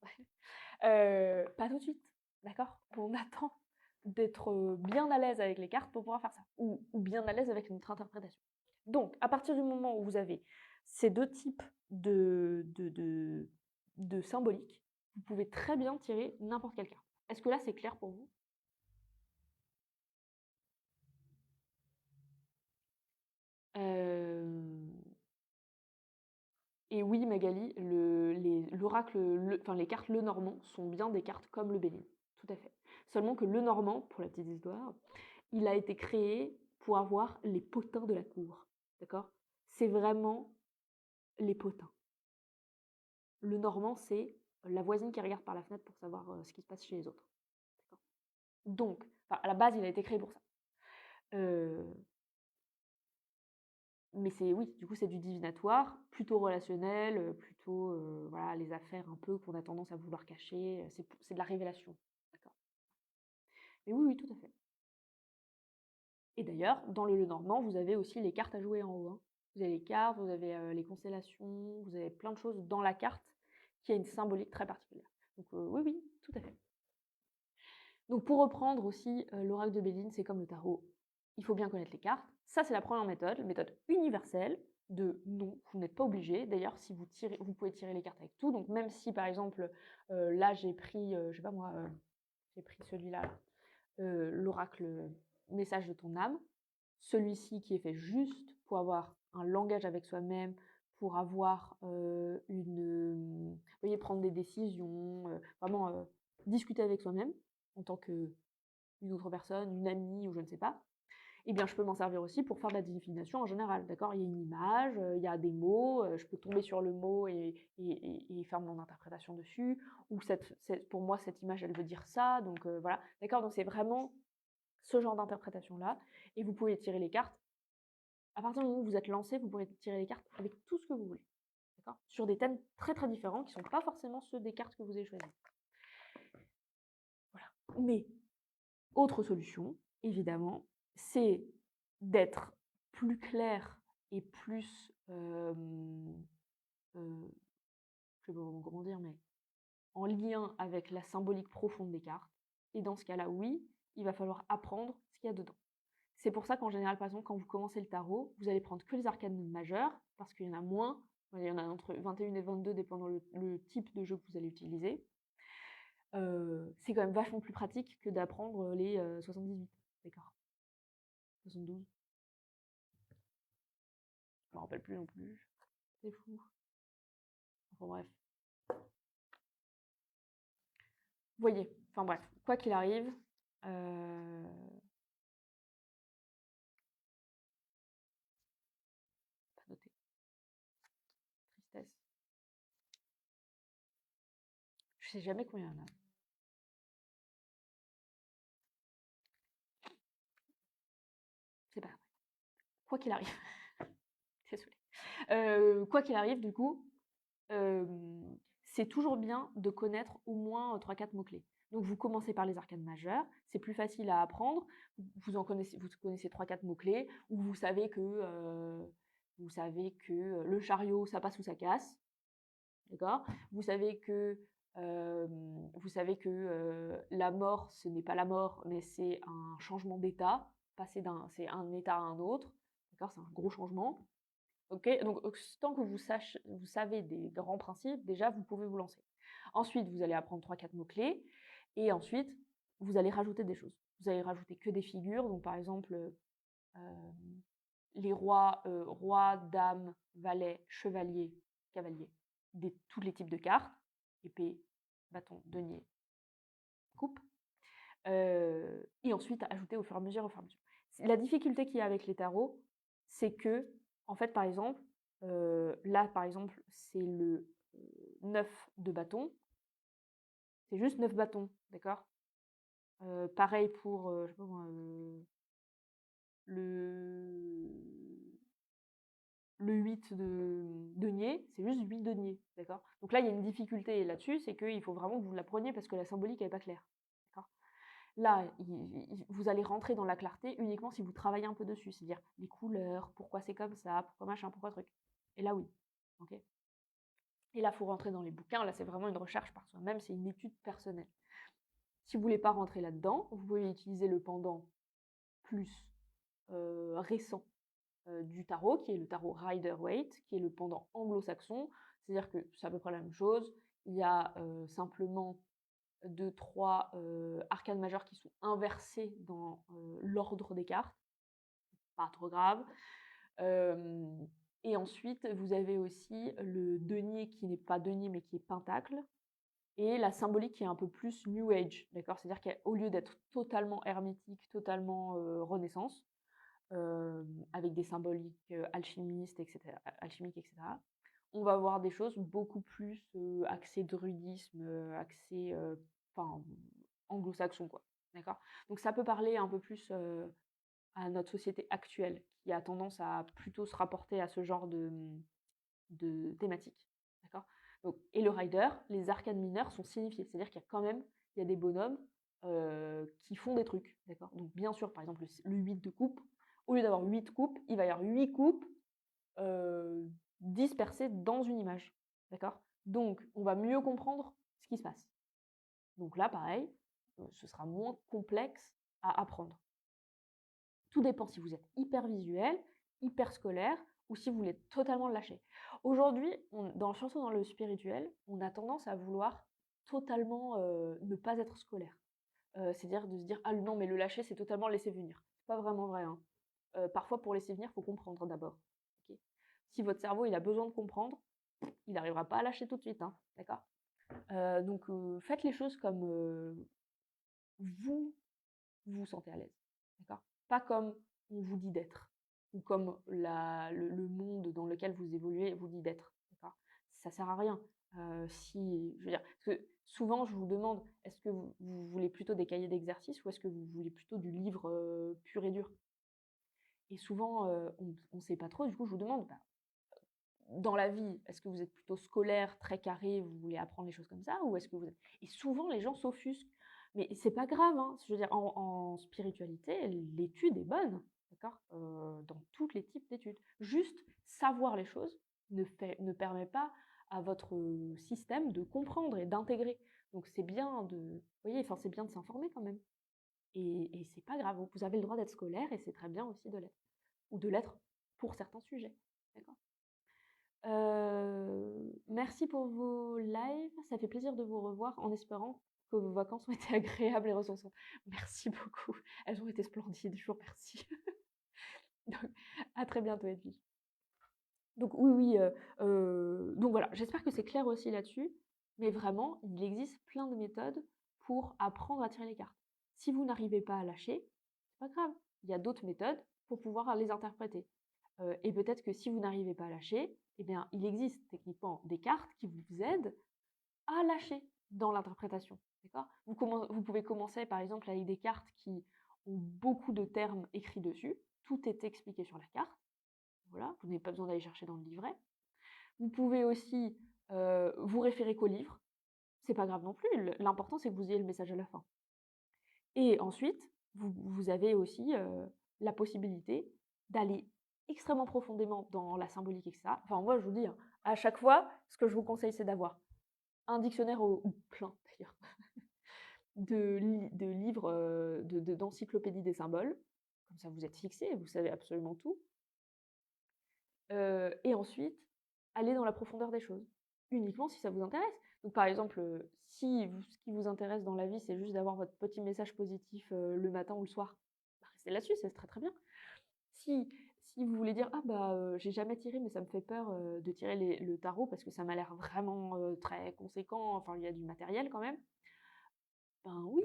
[SPEAKER 1] Pas tout de suite, d'accord? On attend d'être bien à l'aise avec les cartes pour pouvoir faire ça, ou bien à l'aise avec notre interprétation. Donc, à partir du moment où vous avez ces 2 types de symbolique, vous pouvez très bien tirer n'importe quelle carte. Est-ce que là, c'est clair pour vous? Et oui, Magali, l'oracle, enfin les cartes Lenormand sont bien des cartes comme le Béline, tout à fait. Seulement que Lenormand, pour la petite histoire, il a été créé pour avoir les potins de la cour, d'accord? C'est vraiment les potins. Le Normand, c'est la voisine qui regarde par la fenêtre pour savoir ce qui se passe chez les autres. Donc, enfin, à la base, il a été créé pour ça. Mais c'est oui, du coup, c'est du divinatoire, plutôt relationnel, plutôt voilà, les affaires un peu qu'on a tendance à vouloir cacher. C'est de la révélation, d'accord. Mais oui, oui, tout à fait. Et d'ailleurs, dans le Lenormand, vous avez aussi les cartes à jouer en haut, hein. Vous avez les cartes, vous avez les constellations, vous avez plein de choses dans la carte qui a une symbolique très particulière. Donc oui, oui, tout à fait. Donc pour reprendre aussi, l'oracle de Béline, c'est comme le tarot, il faut bien connaître les cartes. Ça, c'est la première méthode universelle de non, vous n'êtes pas obligé. D'ailleurs, si vous tirez, vous pouvez tirer les cartes avec tout. Donc même si par exemple, là j'ai pris, je sais pas moi, j'ai pris celui-là, l'oracle message de ton âme, celui-ci qui est fait juste pour avoir un langage avec soi-même, pour avoir vous voyez, prendre des décisions, vraiment discuter avec soi-même en tant qu'une autre personne, une amie ou je ne sais pas, eh bien je peux m'en servir aussi pour faire de la divination en général, d'accord? Il y a une image, il y a des mots, je peux tomber sur le mot et faire mon interprétation dessus, ou pour moi cette image elle veut dire ça, donc voilà, d'accord? Donc c'est vraiment ce genre d'interprétation-là, et vous pouvez tirer les cartes. À partir du moment où vous êtes lancé, vous pourrez tirer les cartes avec tout ce que vous voulez, d'accord? Sur des thèmes très très différents qui ne sont pas forcément ceux des cartes que vous avez choisies. Voilà. Mais autre solution, évidemment, c'est d'être plus clair et plus, je sais pas comment dire, mais en lien avec la symbolique profonde des cartes. Et dans ce cas-là, oui, il va falloir apprendre ce qu'il y a dedans. C'est pour ça qu'en général, par exemple, quand vous commencez le tarot, vous allez prendre que les arcanes majeures, parce qu'il y en a moins. Il y en a entre 21 et 22, dépendant le type de jeu que vous allez utiliser. C'est quand même vachement plus pratique que d'apprendre les 78, d'accord, 72. Je me rappelle plus non plus. C'est fou. Enfin bref. Vous voyez, enfin bref, quoi qu'il arrive, pas noté. Tristesse. Je sais jamais combien il y en a. C'est pas grave. Quoi qu'il arrive. Désolée. Quoi qu'il arrive, du coup, c'est toujours bien de connaître au moins 3-4 mots-clés. Donc vous commencez par les arcanes majeures, c'est plus facile à apprendre, vous connaissez 3-4 mots-clés, où vous savez que le chariot, ça passe ou ça casse, d'accord. Vous savez que la mort, ce n'est pas la mort, mais c'est un changement d'état, c'est un état à un autre, d'accord, c'est un gros changement. Ok, donc tant que vous savez des grands principes, déjà vous pouvez vous lancer. Ensuite, vous allez apprendre 3-4 mots-clés, et ensuite, vous allez rajouter des choses. Vous allez rajouter que des figures, donc par exemple, les rois, dames, valets, chevaliers, cavaliers, tous les types de cartes, épée, bâton, denier, coupe, et ensuite ajouter au fur et à mesure, La difficulté qu'il y a avec les tarots, c'est que, en fait, par exemple, là, par exemple, c'est le 9 de bâton. C'est juste 9 bâtons, d'accord. Pareil pour, je sais pas moi, le 8 de denier, c'est juste 8 deniers, d'accord. Donc là, il y a une difficulté là-dessus, c'est qu'il faut vraiment que vous l'appreniez parce que la symbolique n'est pas claire, d'accord. Là, vous allez rentrer dans la clarté uniquement si vous travaillez un peu dessus, c'est-à-dire les couleurs, pourquoi c'est comme ça, pourquoi machin, pourquoi truc. Et là, oui. Ok. Et là, il faut rentrer dans les bouquins. Là, c'est vraiment une recherche par soi-même, c'est une étude personnelle. Si vous ne voulez pas rentrer là-dedans, vous pouvez utiliser le pendant plus récent du tarot, qui est le tarot Rider-Waite, qui est le pendant anglo-saxon. C'est-à-dire que c'est à peu près la même chose. Il y a simplement 2-3 arcanes majeures qui sont inversées dans l'ordre des cartes. Pas trop grave. Et ensuite, vous avez aussi le denier qui n'est pas denier, mais qui est pentacle. Et la symbolique qui est un peu plus New Age, d'accord. C'est-à-dire qu'au lieu d'être totalement hermétique, totalement Renaissance, avec des symboliques alchimistes, alchimiques, etc., on va avoir des choses beaucoup plus axées druidisme, axées anglo-saxon, quoi. D'accord. Donc ça peut parler un peu plus à notre société actuelle, qui a tendance à plutôt se rapporter à ce genre de thématique. D'accord. Donc, et le rider, les arcanes mineurs sont signifiés, c'est-à-dire qu'il y a quand même des bonhommes qui font des trucs. D'accord. Donc bien sûr, par exemple, le 8 de coupe, au lieu d'avoir 8 coupes, il va y avoir 8 coupes dispersées dans une image. D'accord. Donc, on va mieux comprendre ce qui se passe. Donc là, pareil, ce sera moins complexe à apprendre. Tout dépend si vous êtes hyper visuel, hyper scolaire, ou si vous voulez totalement le lâcher. Aujourd'hui, surtout dans le spirituel, on a tendance à vouloir totalement ne pas être scolaire. C'est-à-dire de se dire « Ah non, mais le lâcher, c'est totalement laisser venir ». C'est pas vraiment vrai. Hein. Parfois, pour laisser venir, il faut comprendre d'abord. Okay. Si votre cerveau il a besoin de comprendre, il n'arrivera pas à lâcher tout de suite. Hein, d'accord. Donc, faites les choses comme vous vous sentez à l'aise. D'accord. Pas comme on vous dit d'être, ou comme le monde dans lequel vous évoluez vous dit d'être. D'accord. Ça sert à rien. Je veux dire, parce que souvent je vous demande, est-ce que vous voulez plutôt des cahiers d'exercices ou est-ce que vous voulez plutôt du livre pur et dur? Et souvent, on ne sait pas trop. Du coup, je vous demande, dans la vie, est-ce que vous êtes plutôt scolaire, très carré, vous voulez apprendre les choses comme ça, ou est-ce que vous êtes... Et souvent, les gens s'offusquent. Mais c'est pas grave, hein. Je veux dire, en spiritualité, l'étude est bonne, d'accord? Dans tous les types d'études. Juste savoir les choses ne permet pas à votre, système de comprendre et d'intégrer. Donc c'est bien de vous voyez, enfin, c'est bien de s'informer quand même et c'est pas grave. Vous avez le droit d'être scolaire et c'est très bien aussi de l'être ou de l'être pour certains sujets, d'accord? Merci pour vos lives. Ça fait plaisir de vous revoir en espérant que vos vacances ont été agréables et ressourçantes. Merci beaucoup. Elles ont été splendides, je vous remercie. Donc, à très bientôt, Edwige. Donc oui, oui, donc voilà, j'espère que c'est clair aussi là-dessus, mais vraiment, il existe plein de méthodes pour apprendre à tirer les cartes. Si vous n'arrivez pas à lâcher, c'est pas grave, il y a d'autres méthodes pour pouvoir les interpréter. Et peut-être que si vous n'arrivez pas à lâcher, eh bien, il existe techniquement des cartes qui vous aident à lâcher dans l'interprétation, d'accord? Vous pouvez commencer par exemple avec des cartes qui ont beaucoup de termes écrits dessus, tout est expliqué sur la carte. Voilà, vous n'avez pas besoin d'aller chercher dans le livret. Vous pouvez aussi vous référer qu'au livre. C'est pas grave non plus. L'important, c'est que vous ayez le message à la fin. Et ensuite, vous avez aussi la possibilité d'aller extrêmement profondément dans la symbolique, etc. Enfin, moi, je vous dis, hein, à chaque fois, ce que je vous conseille, c'est d'avoir un dictionnaire ou plein d'ailleurs de livres, d'encyclopédie des symboles. Comme ça, vous êtes fixé, vous savez absolument tout. Et ensuite, aller dans la profondeur des choses, uniquement si ça vous intéresse. Donc par exemple, si ce qui vous intéresse dans la vie, c'est juste d'avoir votre petit message positif, le matin ou le soir, bah, restez là-dessus, c'est très, très bien. Si si vous voulez dire: «Ah bah, j'ai jamais tiré mais ça me fait peur, de tirer le tarot parce que ça m'a l'air vraiment, très conséquent, enfin il y a du matériel quand même», ben oui,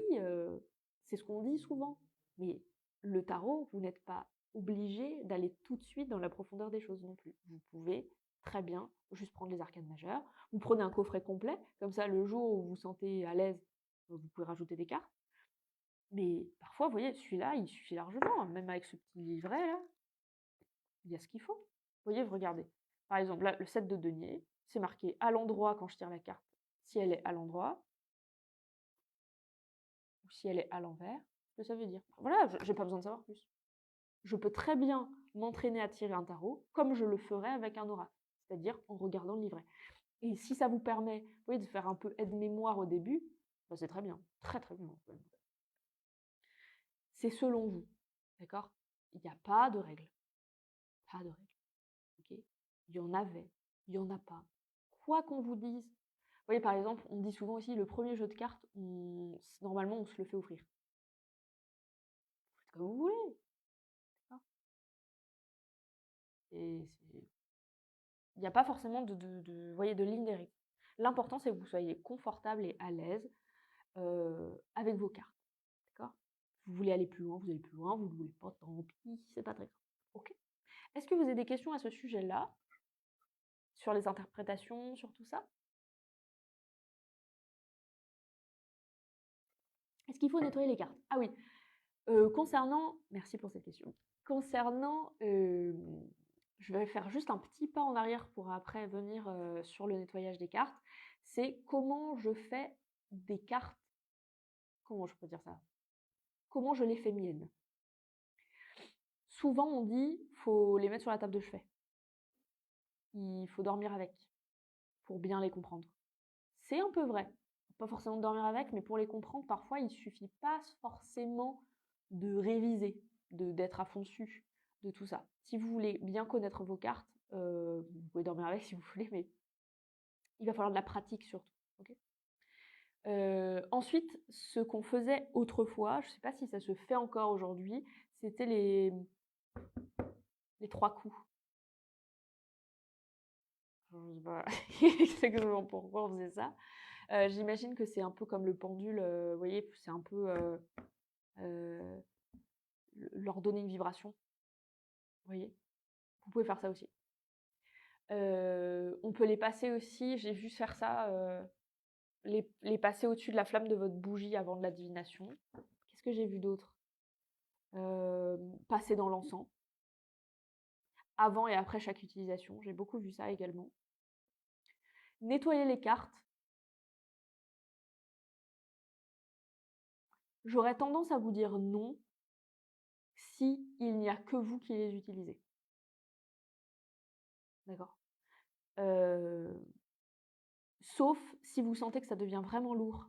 [SPEAKER 1] c'est ce qu'on dit souvent. Mais le tarot, vous n'êtes pas obligé d'aller tout de suite dans la profondeur des choses non plus. Vous pouvez très bien juste prendre les arcanes majeures. Vous prenez un coffret complet, comme ça le jour où vous vous sentez à l'aise, vous pouvez rajouter des cartes. Mais parfois, vous voyez, celui-là, il suffit largement, hein, même avec ce petit livret là, il y a ce qu'il faut. Vous voyez, vous regardez. Par exemple, là, le 7 de denier, c'est marqué à l'endroit quand je tire la carte, si elle est à l'endroit, ou si elle est à l'envers, ce que ça veut dire. Voilà, j'ai pas besoin de savoir plus. Je peux très bien m'entraîner à tirer un tarot comme je le ferais avec un oracle, c'est-à-dire en regardant le livret. Et si ça vous permet, vous voyez, de faire un peu aide-mémoire au début, bah c'est très bien, très très bien. C'est selon vous, d'accord? Il n'y a pas de règle, pas de règle, ok? Il y en avait, il y en a pas. Quoi qu'on vous dise, vous voyez, par exemple, on dit souvent aussi le premier jeu de cartes, normalement, on se le fait offrir. Faites comme vous voulez, d'accord? Et il n'y a pas forcément vous voyez, de ligne directe. L'important, c'est que vous soyez confortable et à l'aise avec vos cartes, d'accord? Vous voulez aller plus loin, vous allez plus loin, vous ne voulez pas, tant pis, c'est pas très grave. OK? Est-ce que vous avez des questions à ce sujet-là? Sur les interprétations, sur tout ça? Est-ce qu'il faut nettoyer les cartes? Ah oui, concernant merci pour cette question. Concernant, je vais faire juste un petit pas en arrière pour après venir, sur le nettoyage des cartes. C'est comment je fais des cartes comment je peux dire ça? Comment je les fais miennes? Souvent on dit: «Faut les mettre sur la table de chevet. Il faut dormir avec, pour bien les comprendre». C'est un peu vrai. Pas forcément de dormir avec, mais pour les comprendre, parfois il suffit pas forcément de réviser, d'être à fond dessus, de tout ça. Si vous voulez bien connaître vos cartes, vous pouvez dormir avec si vous voulez, mais il va falloir de la pratique surtout, OK? Ensuite, ce qu'on faisait autrefois, je sais pas si ça se fait encore aujourd'hui, c'était les 3 coups. Je sais pas exactement pourquoi on faisait ça. J'imagine que c'est un peu comme le pendule, vous voyez? C'est un peu, heu, leur donner une vibration, vous voyez? Vous pouvez faire ça aussi. On peut les passer aussi, j'ai vu faire ça, les passer au-dessus de la flamme de votre bougie avant de la divination. Qu'est-ce que j'ai vu d'autre? Passer dans l'encens, avant et après chaque utilisation, j'ai beaucoup vu ça également. Nettoyer les cartes. J'aurais tendance à vous dire non, si il n'y a que vous qui les utilisez. D'accord? Sauf si vous sentez que ça devient vraiment lourd.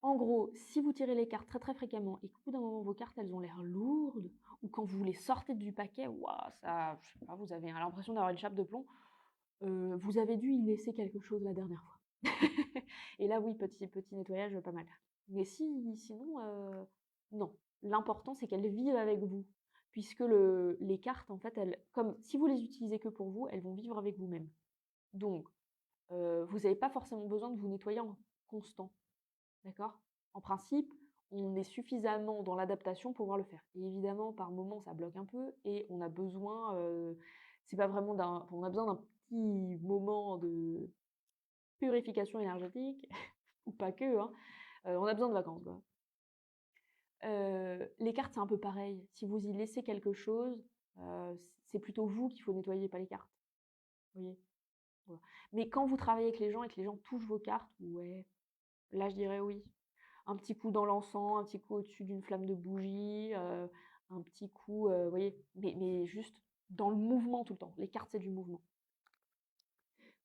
[SPEAKER 1] En gros, si vous tirez les cartes très, très fréquemment et qu'au bout d'un moment, vos cartes, elles ont l'air lourdes ou quand vous les sortez du paquet, waouh, ça je sais pas, vous avez l'impression d'avoir une chape de plomb, vous avez dû y laisser quelque chose la dernière fois. Et là, oui, petit nettoyage, pas mal. Mais sinon, non. L'important, c'est qu'elles vivent avec vous, puisque les cartes, en fait, elles comme si vous les utilisez que pour vous, elles vont vivre avec vous-même. Donc, vous n'avez pas forcément besoin de vous nettoyer en constant, d'accord? En principe, on est suffisamment dans l'adaptation pour pouvoir le faire. Et évidemment, par moments, ça bloque un peu et on a besoin, c'est pas vraiment on a besoin d'un petit moment de purification énergétique ou pas que, hein, on a besoin de vacances, quoi. Les cartes, c'est un peu pareil. Si vous y laissez quelque chose, c'est plutôt vous qu'il faut nettoyer, pas les cartes. Vous voyez? Voilà. Mais quand vous travaillez avec les gens et que les gens touchent vos cartes, ouais, là, je dirais oui. Un petit coup dans l'encens, un petit coup au-dessus d'une flamme de bougie, un petit coup, vous voyez? Mais juste dans le mouvement tout le temps. Les cartes, c'est du mouvement.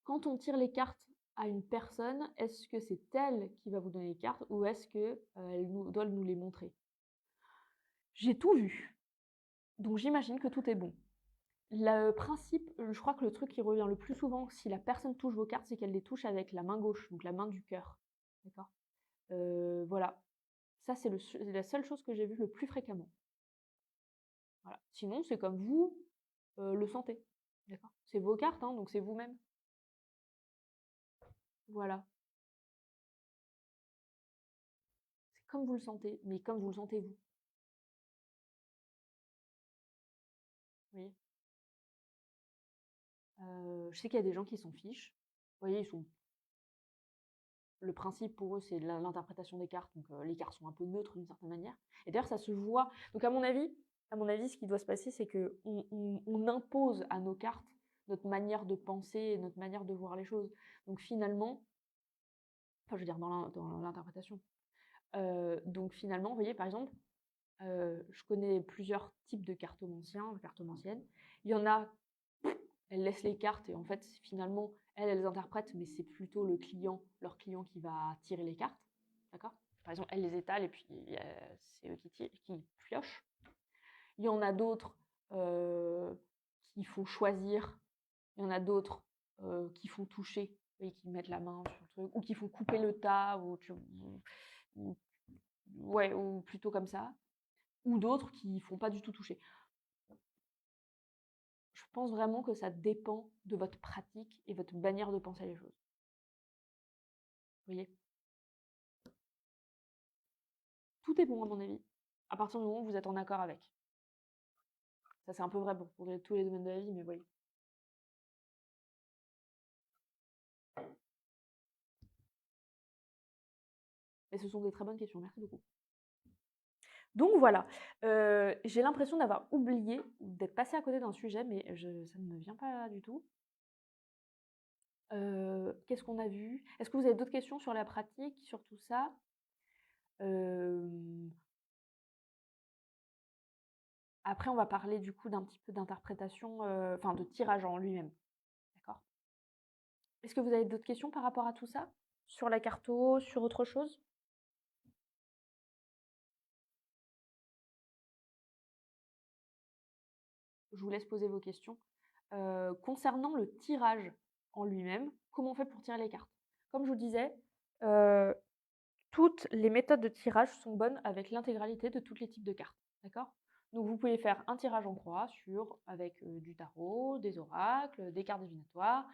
[SPEAKER 1] Quand on tire les cartes à une personne, est-ce que c'est elle qui va vous donner les cartes ou est-ce que, elle doit nous les montrer? J'ai tout vu, donc j'imagine que tout est bon. Le principe, je crois que le truc qui revient le plus souvent si la personne touche vos cartes, c'est qu'elle les touche avec la main gauche, donc la main du cœur. D'accord? Voilà. Ça, c'est la seule chose que j'ai vue le plus fréquemment. Voilà. Sinon, c'est comme vous, le sentez. D'accord? C'est vos cartes, hein, donc c'est vous-même. Voilà. C'est comme vous le sentez, mais comme vous le sentez vous. Vous voyez? Je sais qu'il y a des gens qui s'en fichent. Vous voyez, le principe pour eux, c'est l'interprétation des cartes, donc les cartes sont un peu neutres d'une certaine manière. Et d'ailleurs, ça se voit. Donc à mon avis, ce qui doit se passer, c'est qu'on impose à nos cartes notre manière de penser et notre manière de voir les choses. Donc finalement, enfin, je veux dire dans l'interprétation. Donc finalement, vous voyez, par exemple, je connais plusieurs types de cartomanciens, cartomanciennes. Il y en a, elles laissent les cartes et en fait, finalement, elles interprètent, mais c'est plutôt leur client qui va tirer les cartes. D'accord? Par exemple, elles les étalent et puis c'est eux qui piochent. Il y en a d'autres qui font choisir. Il y en a d'autres qui font toucher et qui mettent la main sur le truc, ou qui font couper le tas, ouais, ou plutôt comme ça. Ou d'autres qui font pas du tout toucher. Je pense vraiment que ça dépend de votre pratique et votre manière de penser les choses. Vous voyez? Tout est bon à mon avis, à partir du moment où vous êtes en accord avec. Ça, c'est un peu vrai pour tous les domaines de la vie, mais vous voyez. Mais ce sont des très bonnes questions, merci beaucoup. Donc voilà, j'ai l'impression d'avoir oublié, d'être passée à côté d'un sujet, mais ça ne me vient pas du tout. Qu'est-ce qu'on a vu? Est-ce que vous avez d'autres questions sur la pratique, sur tout ça? Après, on va parler du coup d'un petit peu d'interprétation, enfin de tirage en lui-même. D'accord? Est-ce que vous avez d'autres questions par rapport à tout ça? Sur la carto, sur autre chose? Je vous laisse poser vos questions. Concernant le tirage en lui-même, comment on fait pour tirer les cartes? Comme je vous disais, heu, toutes les méthodes de tirage sont bonnes avec l'intégralité de tous les types de cartes. D'accord? Donc vous pouvez faire un tirage en croix avec du tarot, des oracles, des cartes divinatoires,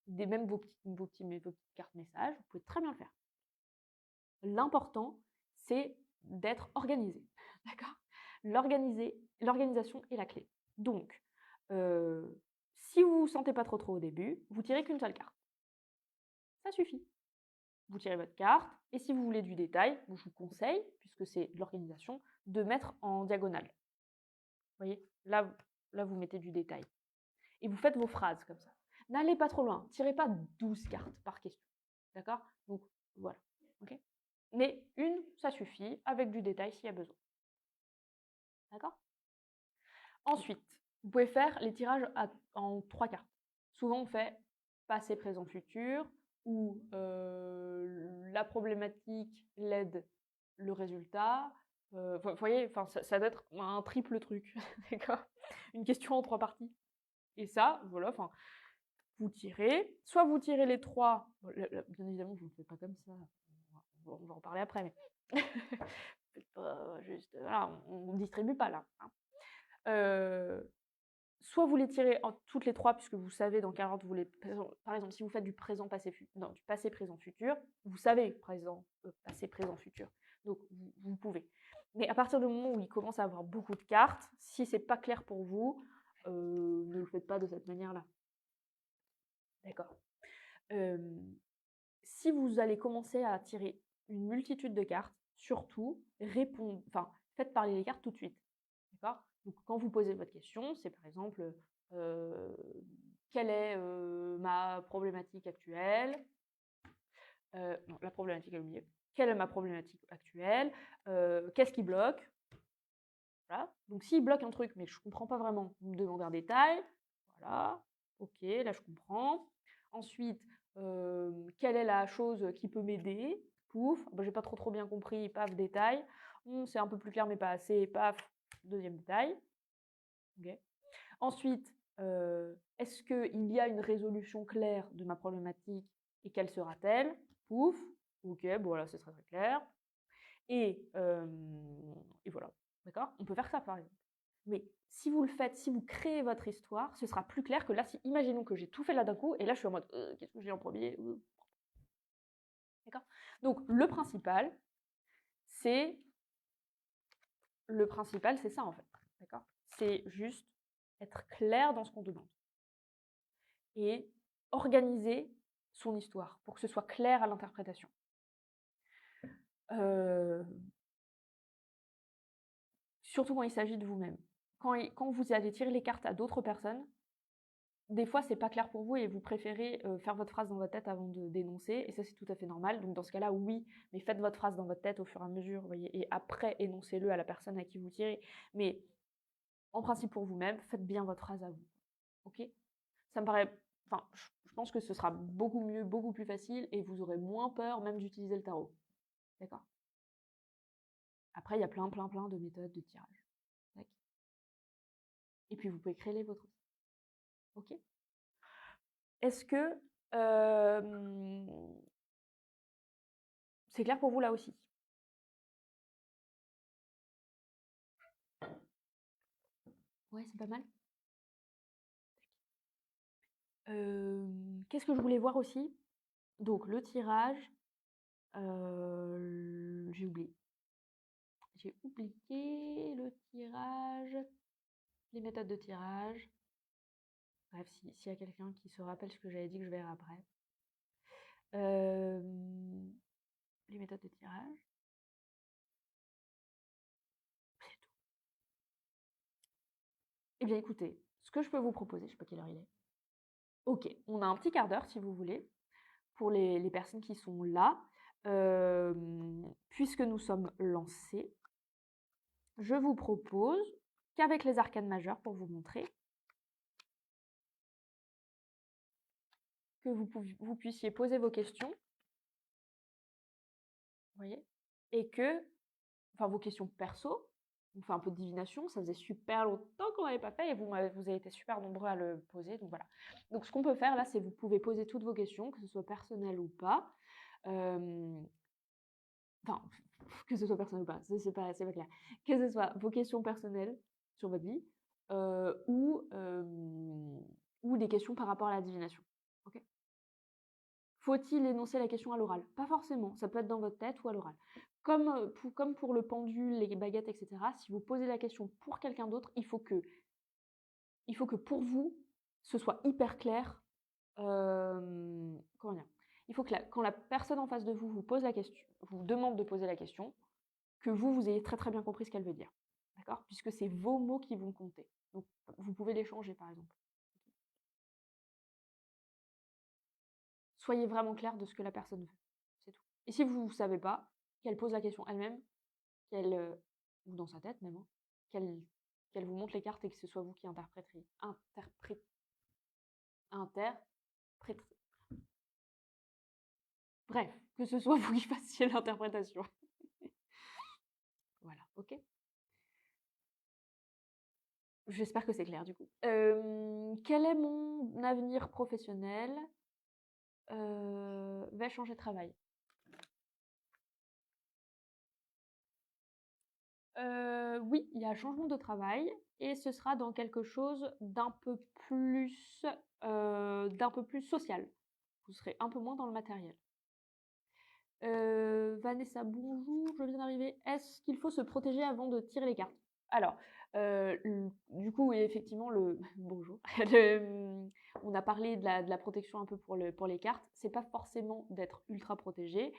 [SPEAKER 1] même vos petites cartes messages, vous pouvez très bien le faire. L'important, c'est d'être organisé. D'accord? L'organisation est la clé. Donc, si vous ne vous sentez pas trop au début, vous tirez qu'une seule carte. Ça suffit. Vous tirez votre carte et si vous voulez du détail, je vous conseille, puisque c'est de l'organisation, de mettre en diagonale. Vous voyez? Là, vous mettez du détail. Et vous faites vos phrases comme ça. N'allez pas trop loin. Tirez pas 12 cartes par question. D'accord? Donc, voilà. OK? Mais une, ça suffit, avec du détail s'il y a besoin. D'accord? Ensuite, vous pouvez faire les tirages en 3 cartes. Souvent, on fait passé, présent, futur ou la problématique, l'aide, le résultat. Vous voyez, ça doit être un triple truc, d'accord? Une question en 3 parties. Et ça, voilà, vous tirez. Soit vous tirez les 3, bien évidemment, vous ne le faites pas comme ça. On va en parler après, mais faites pas juste, voilà, on ne distribue pas là, hein. Soit vous les tirez toutes les 3 puisque vous savez dans quel ordre vous les par exemple, si vous faites du présent, passé, du passé, présent, futur, vous savez présent, passé, présent, futur. Donc vous pouvez. Mais à partir du moment où il commence à avoir beaucoup de cartes, si c'est pas clair pour vous, ne le faites pas de cette manière-là. D'accord? Si vous allez commencer à tirer une multitude de cartes, surtout faites parler les cartes tout de suite. D'accord? Donc quand vous posez votre question, c'est par exemple, quelle est, ma problématique actuelle? Non, la problématique est au milieu. Quelle est ma problématique actuelle? Qu'est-ce qui bloque? Voilà. Donc s'il bloque un truc, mais que je comprends pas vraiment, vous me demandez un détail. Voilà. OK, là je comprends. Ensuite, quelle est la chose qui peut m'aider? Pouf, bah, j'ai pas trop bien compris, paf, détail. C'est un peu plus clair mais pas assez, paf, deuxième détail. OK. Ensuite, est-ce qu'il y a une résolution claire de ma problématique et quelle sera-t-elle? Pouf, OK, bon voilà, c'est très, très clair. Et voilà, d'accord? On peut faire ça, par exemple. Mais si vous le faites, si vous créez votre histoire, ce sera plus clair que là, si imaginons que j'ai tout fait là d'un coup et là, je suis en mode: qu'est-ce que j'ai en premier D'accord? Donc c'est le principal, c'est ça, en fait, d'accord? C'est juste être clair dans ce qu'on demande et organiser son histoire pour que ce soit clair à l'interprétation. Surtout quand il s'agit de vous-même. Quand vous allez tirer les cartes à d'autres personnes, des fois, c'est pas clair pour vous et vous préférez, faire votre phrase dans votre tête avant de d'énoncer et ça, c'est tout à fait normal. Donc dans ce cas-là, oui, mais faites votre phrase dans votre tête au fur et à mesure, vous voyez? Et après, énoncez-le à la personne à qui vous tirez. Mais en principe, pour vous-même, faites bien votre phrase à vous. OK? Ça me paraît je pense que ce sera beaucoup mieux, beaucoup plus facile et vous aurez moins peur même d'utiliser le tarot. D'accord? Après, il y a plein de méthodes de tirage. Tac. Et puis vous pouvez créer les vôtres aussi. OK? Est-ce que, c'est clair pour vous là aussi? Ouais, c'est pas mal? Qu'est-ce que je voulais voir aussi? Donc le tirage, j'ai oublié. J'ai oublié le tirage, les méthodes de tirage. Bref, s'il y a quelqu'un qui se rappelle ce que j'avais dit, que je verrai après. Les méthodes de tirage. C'est tout. Eh bien écoutez, ce que je peux vous proposer, je sais pas quelle heure il est. OK, on a un petit quart d'heure si vous voulez, pour les personnes qui sont là. Puisque nous sommes lancés, je vous propose qu'avec les arcanes majeures, pour vous montrer, que vous puissiez poser vos questions, vous voyez, et vos questions perso, on fait un peu de divination, ça faisait super longtemps qu'on n'avait pas fait et vous avez été super nombreux à le poser, donc voilà. Donc ce qu'on peut faire là, c'est vous pouvez poser toutes vos questions, que ce soit personnel ou pas. Enfin, que ce soit personnel ou pas, c'est pas clair. Que ce soit vos questions personnelles sur votre vie, ou des questions par rapport à la divination. OK? Faut-il énoncer la question à l'oral? Pas forcément, ça peut être dans votre tête ou à l'oral. Comme pour le pendule, les baguettes, et cetera, si vous posez la question pour quelqu'un d'autre, il faut que pour vous, ce soit hyper clair, comment dire? Il faut que quand la personne en face de vous vous pose la question vous demande de poser la question, que vous ayez très, très bien compris ce qu'elle veut dire. D'accord? Puisque c'est vos mots qui vont compter. Donc vous pouvez les changer, par exemple. Soyez vraiment clair de ce que la personne veut. C'est tout. Et si vous ne savez pas, qu'elle pose la question elle-même, ou dans sa tête même, hein, qu'elle qu'elle vous montre les cartes et que ce soit vous qui Bref, que ce soit vous qui fassiez l'interprétation. Voilà, ok. J'espère que c'est clair du coup. Quel est mon avenir professionnel? Va changer de travail. Oui, il y a un changement de travail et ce sera dans quelque chose d'un peu plus social. Vous serez un peu moins dans le matériel. Vanessa, bonjour, je viens d'arriver. Est-ce qu'il faut se protéger avant de tirer les cartes? Alors, du coup, oui, effectivement, bonjour. On a parlé de la protection un peu pour les cartes. C'est pas forcément d'être ultra protégé.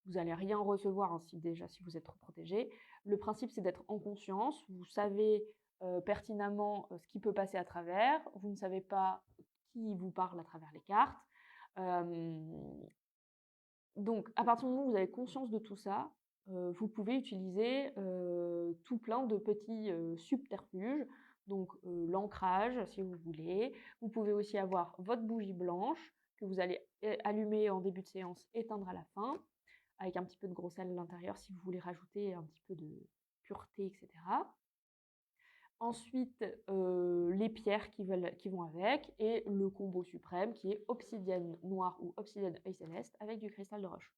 [SPEAKER 1] Vous n'allez rien recevoir hein, si vous êtes trop protégé. Le principe, c'est d'être en conscience. Vous savez pertinemment ce qui peut passer à travers. Vous ne savez pas qui vous parle à travers les cartes. Donc, à partir du moment où vous avez conscience de tout ça, vous pouvez utiliser tout plein de petits subterfuges. Donc, l'ancrage, si vous voulez. Vous pouvez aussi avoir votre bougie blanche que vous allez allumer en début de séance, éteindre à la fin, avec un petit peu de gros sel à l'intérieur si vous voulez rajouter un petit peu de pureté, etc. Ensuite, les pierres qui vont avec et le combo suprême qui est obsidienne noire ou obsidienne œil céleste avec du cristal de roche.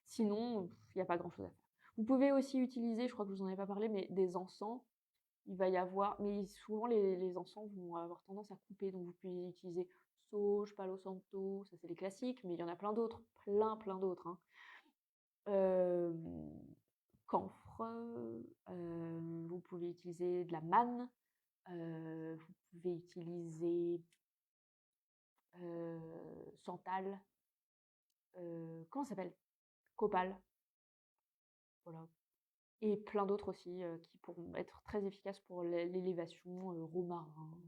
[SPEAKER 1] Sinon, il n'y a pas grand-chose à faire. Vous pouvez aussi utiliser, je crois que je vous en ai pas parlé, mais des encens. Il va y avoir, mais souvent les encens vont avoir tendance à couper, donc vous pouvez utiliser sauge, palo santo, ça c'est les classiques, mais il y en a plein d'autres, plein d'autres. Hein. Camphre, vous pouvez utiliser de la manne, vous pouvez utiliser santal, comment ça s'appelle? Copal, voilà. Et plein d'autres aussi qui pourront être très efficaces pour l'élévation, romarin,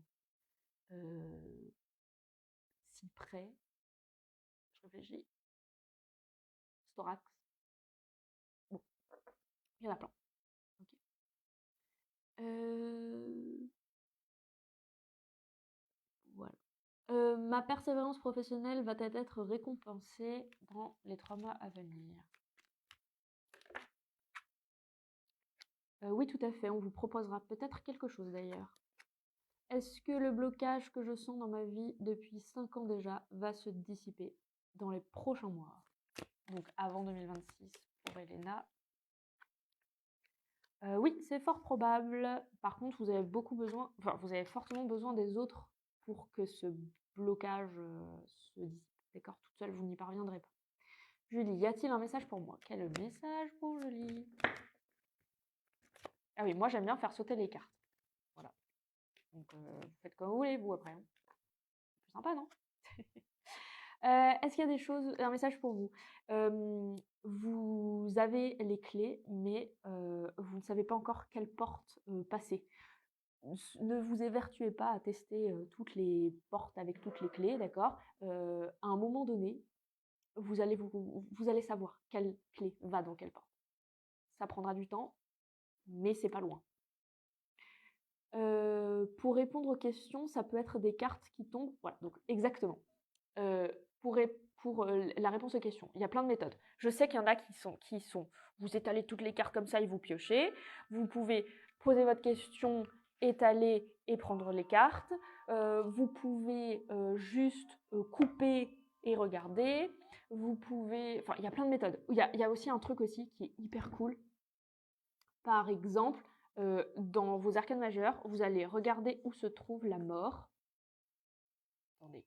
[SPEAKER 1] cyprès, je réfléchis, storax, bon, il y en a plein. Ok. Voilà. Ma persévérance professionnelle va être récompensée dans les 3 mois à venir. Oui, tout à fait, on vous proposera peut-être quelque chose d'ailleurs. Est-ce que le blocage que je sens dans ma vie depuis 5 ans déjà va se dissiper dans les prochains mois? Donc avant 2026 pour Elena. Oui, c'est fort probable. Par contre, vous avez fortement besoin des autres pour que ce blocage se dissipe. D'accord? Toute seule, vous n'y parviendrez pas. Julie, y a-t-il un message pour moi? Quel message pour Julie? Ah oui, moi j'aime bien faire sauter les cartes. Voilà. Donc vous faites comme vous voulez, vous après. Hein. C'est plus sympa, non? Est-ce qu'il y a des choses, un message pour vous? Vous avez les clés, mais vous ne savez pas encore quelle porte passer. Ne vous évertuez pas à tester toutes les portes avec toutes les clés, d'accord? À un moment donné, vous allez savoir quelle clé va dans quelle porte. Ça prendra du temps, mais c'est pas loin. Pour répondre aux questions, ça peut être des cartes qui tombent. Voilà, donc exactement. Pour la réponse aux questions, il y a plein de méthodes. Je sais qu'il y en a qui sont, vous étalez toutes les cartes comme ça et vous piochez. Vous pouvez poser votre question, étaler et prendre les cartes. Vous pouvez juste couper et regarder. Vous pouvez, enfin, il y a plein de méthodes. Il y a aussi un truc aussi qui est hyper cool. Par exemple, dans vos arcanes majeures, vous allez regarder où se trouve la mort. Attendez.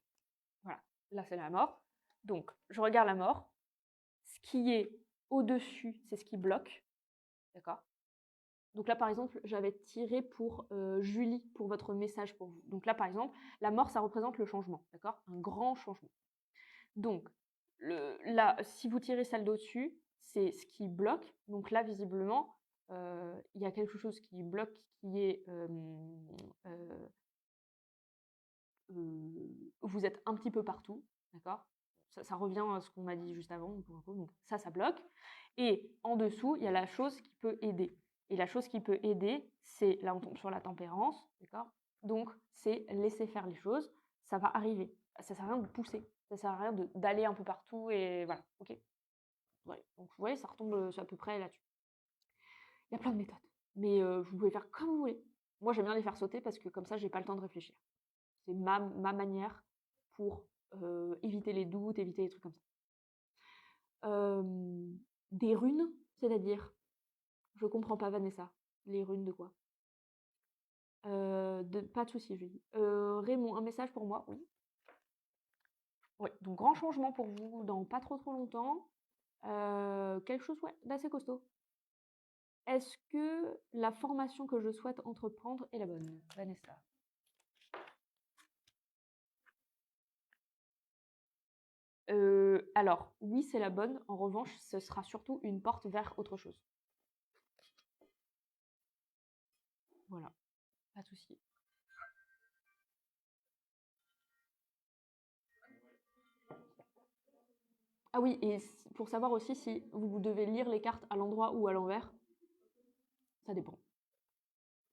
[SPEAKER 1] Voilà, là c'est la mort. Donc, je regarde la mort. Ce qui est au-dessus, c'est ce qui bloque. D'accord? Donc là, par exemple, j'avais tiré pour Julie, pour votre message pour vous. Donc là, par exemple, la mort, ça représente le changement. D'accord? Un grand changement. Donc, là, si vous tirez celle d'au-dessus, c'est ce qui bloque. Donc là, visiblement, il y a quelque chose qui bloque, qui est... vous êtes un petit peu partout, d'accord? Ça revient à ce qu'on m'a dit juste avant, donc ça bloque. Et en dessous, il y a la chose qui peut aider. Et la chose qui peut aider, c'est, là on tombe sur la tempérance, d'accord? Donc c'est laisser faire les choses, ça va arriver. Ça sert à rien de pousser, ça sert à rien d'aller un peu partout et voilà, ok? Ouais, donc vous voyez, ça retombe à peu près là-dessus. Il y a plein de méthodes, mais vous pouvez faire comme vous voulez. Moi j'aime bien les faire sauter parce que comme ça j'ai pas le temps de réfléchir. C'est ma manière pour éviter les doutes, éviter les trucs comme ça. Des runes, c'est-à-dire? Je comprends pas Vanessa. Les runes de quoi? Pas de souci, Julie. Raymond, un message pour moi? Oui. Oui, donc grand changement pour vous dans pas trop longtemps. Quelque chose, ouais, d'assez costaud. Est-ce que la formation que je souhaite entreprendre est la bonne, Vanessa? Alors, oui, c'est la bonne. En revanche, ce sera surtout une porte vers autre chose. Voilà, pas de souci. Ah oui, et pour savoir aussi si vous devez lire les cartes à l'endroit ou à l'envers, ça dépend.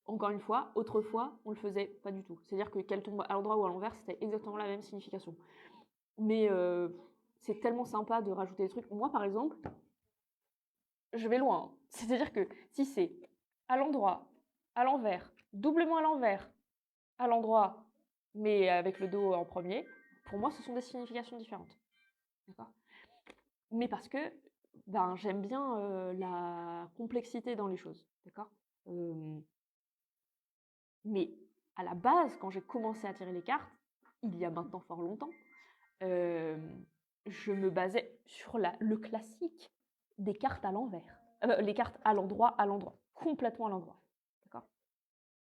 [SPEAKER 1] Encore une fois, autrefois, on le faisait pas du tout. C'est-à-dire que qu'elle tombe à l'endroit ou à l'envers, c'était exactement la même signification. Mais c'est tellement sympa de rajouter des trucs. Moi, par exemple, je vais loin, hein. C'est-à-dire que si c'est à l'endroit, à l'envers, doublement à l'endroit, mais avec le dos en premier, pour moi, ce sont des significations différentes. D'accord? Mais parce que ben, j'aime bien la complexité dans les choses. D'accord? Mais à la base, quand j'ai commencé à tirer les cartes, il y a maintenant fort longtemps, je me basais sur le classique des cartes à l'envers. Les cartes à l'endroit, complètement à l'endroit. D'accord?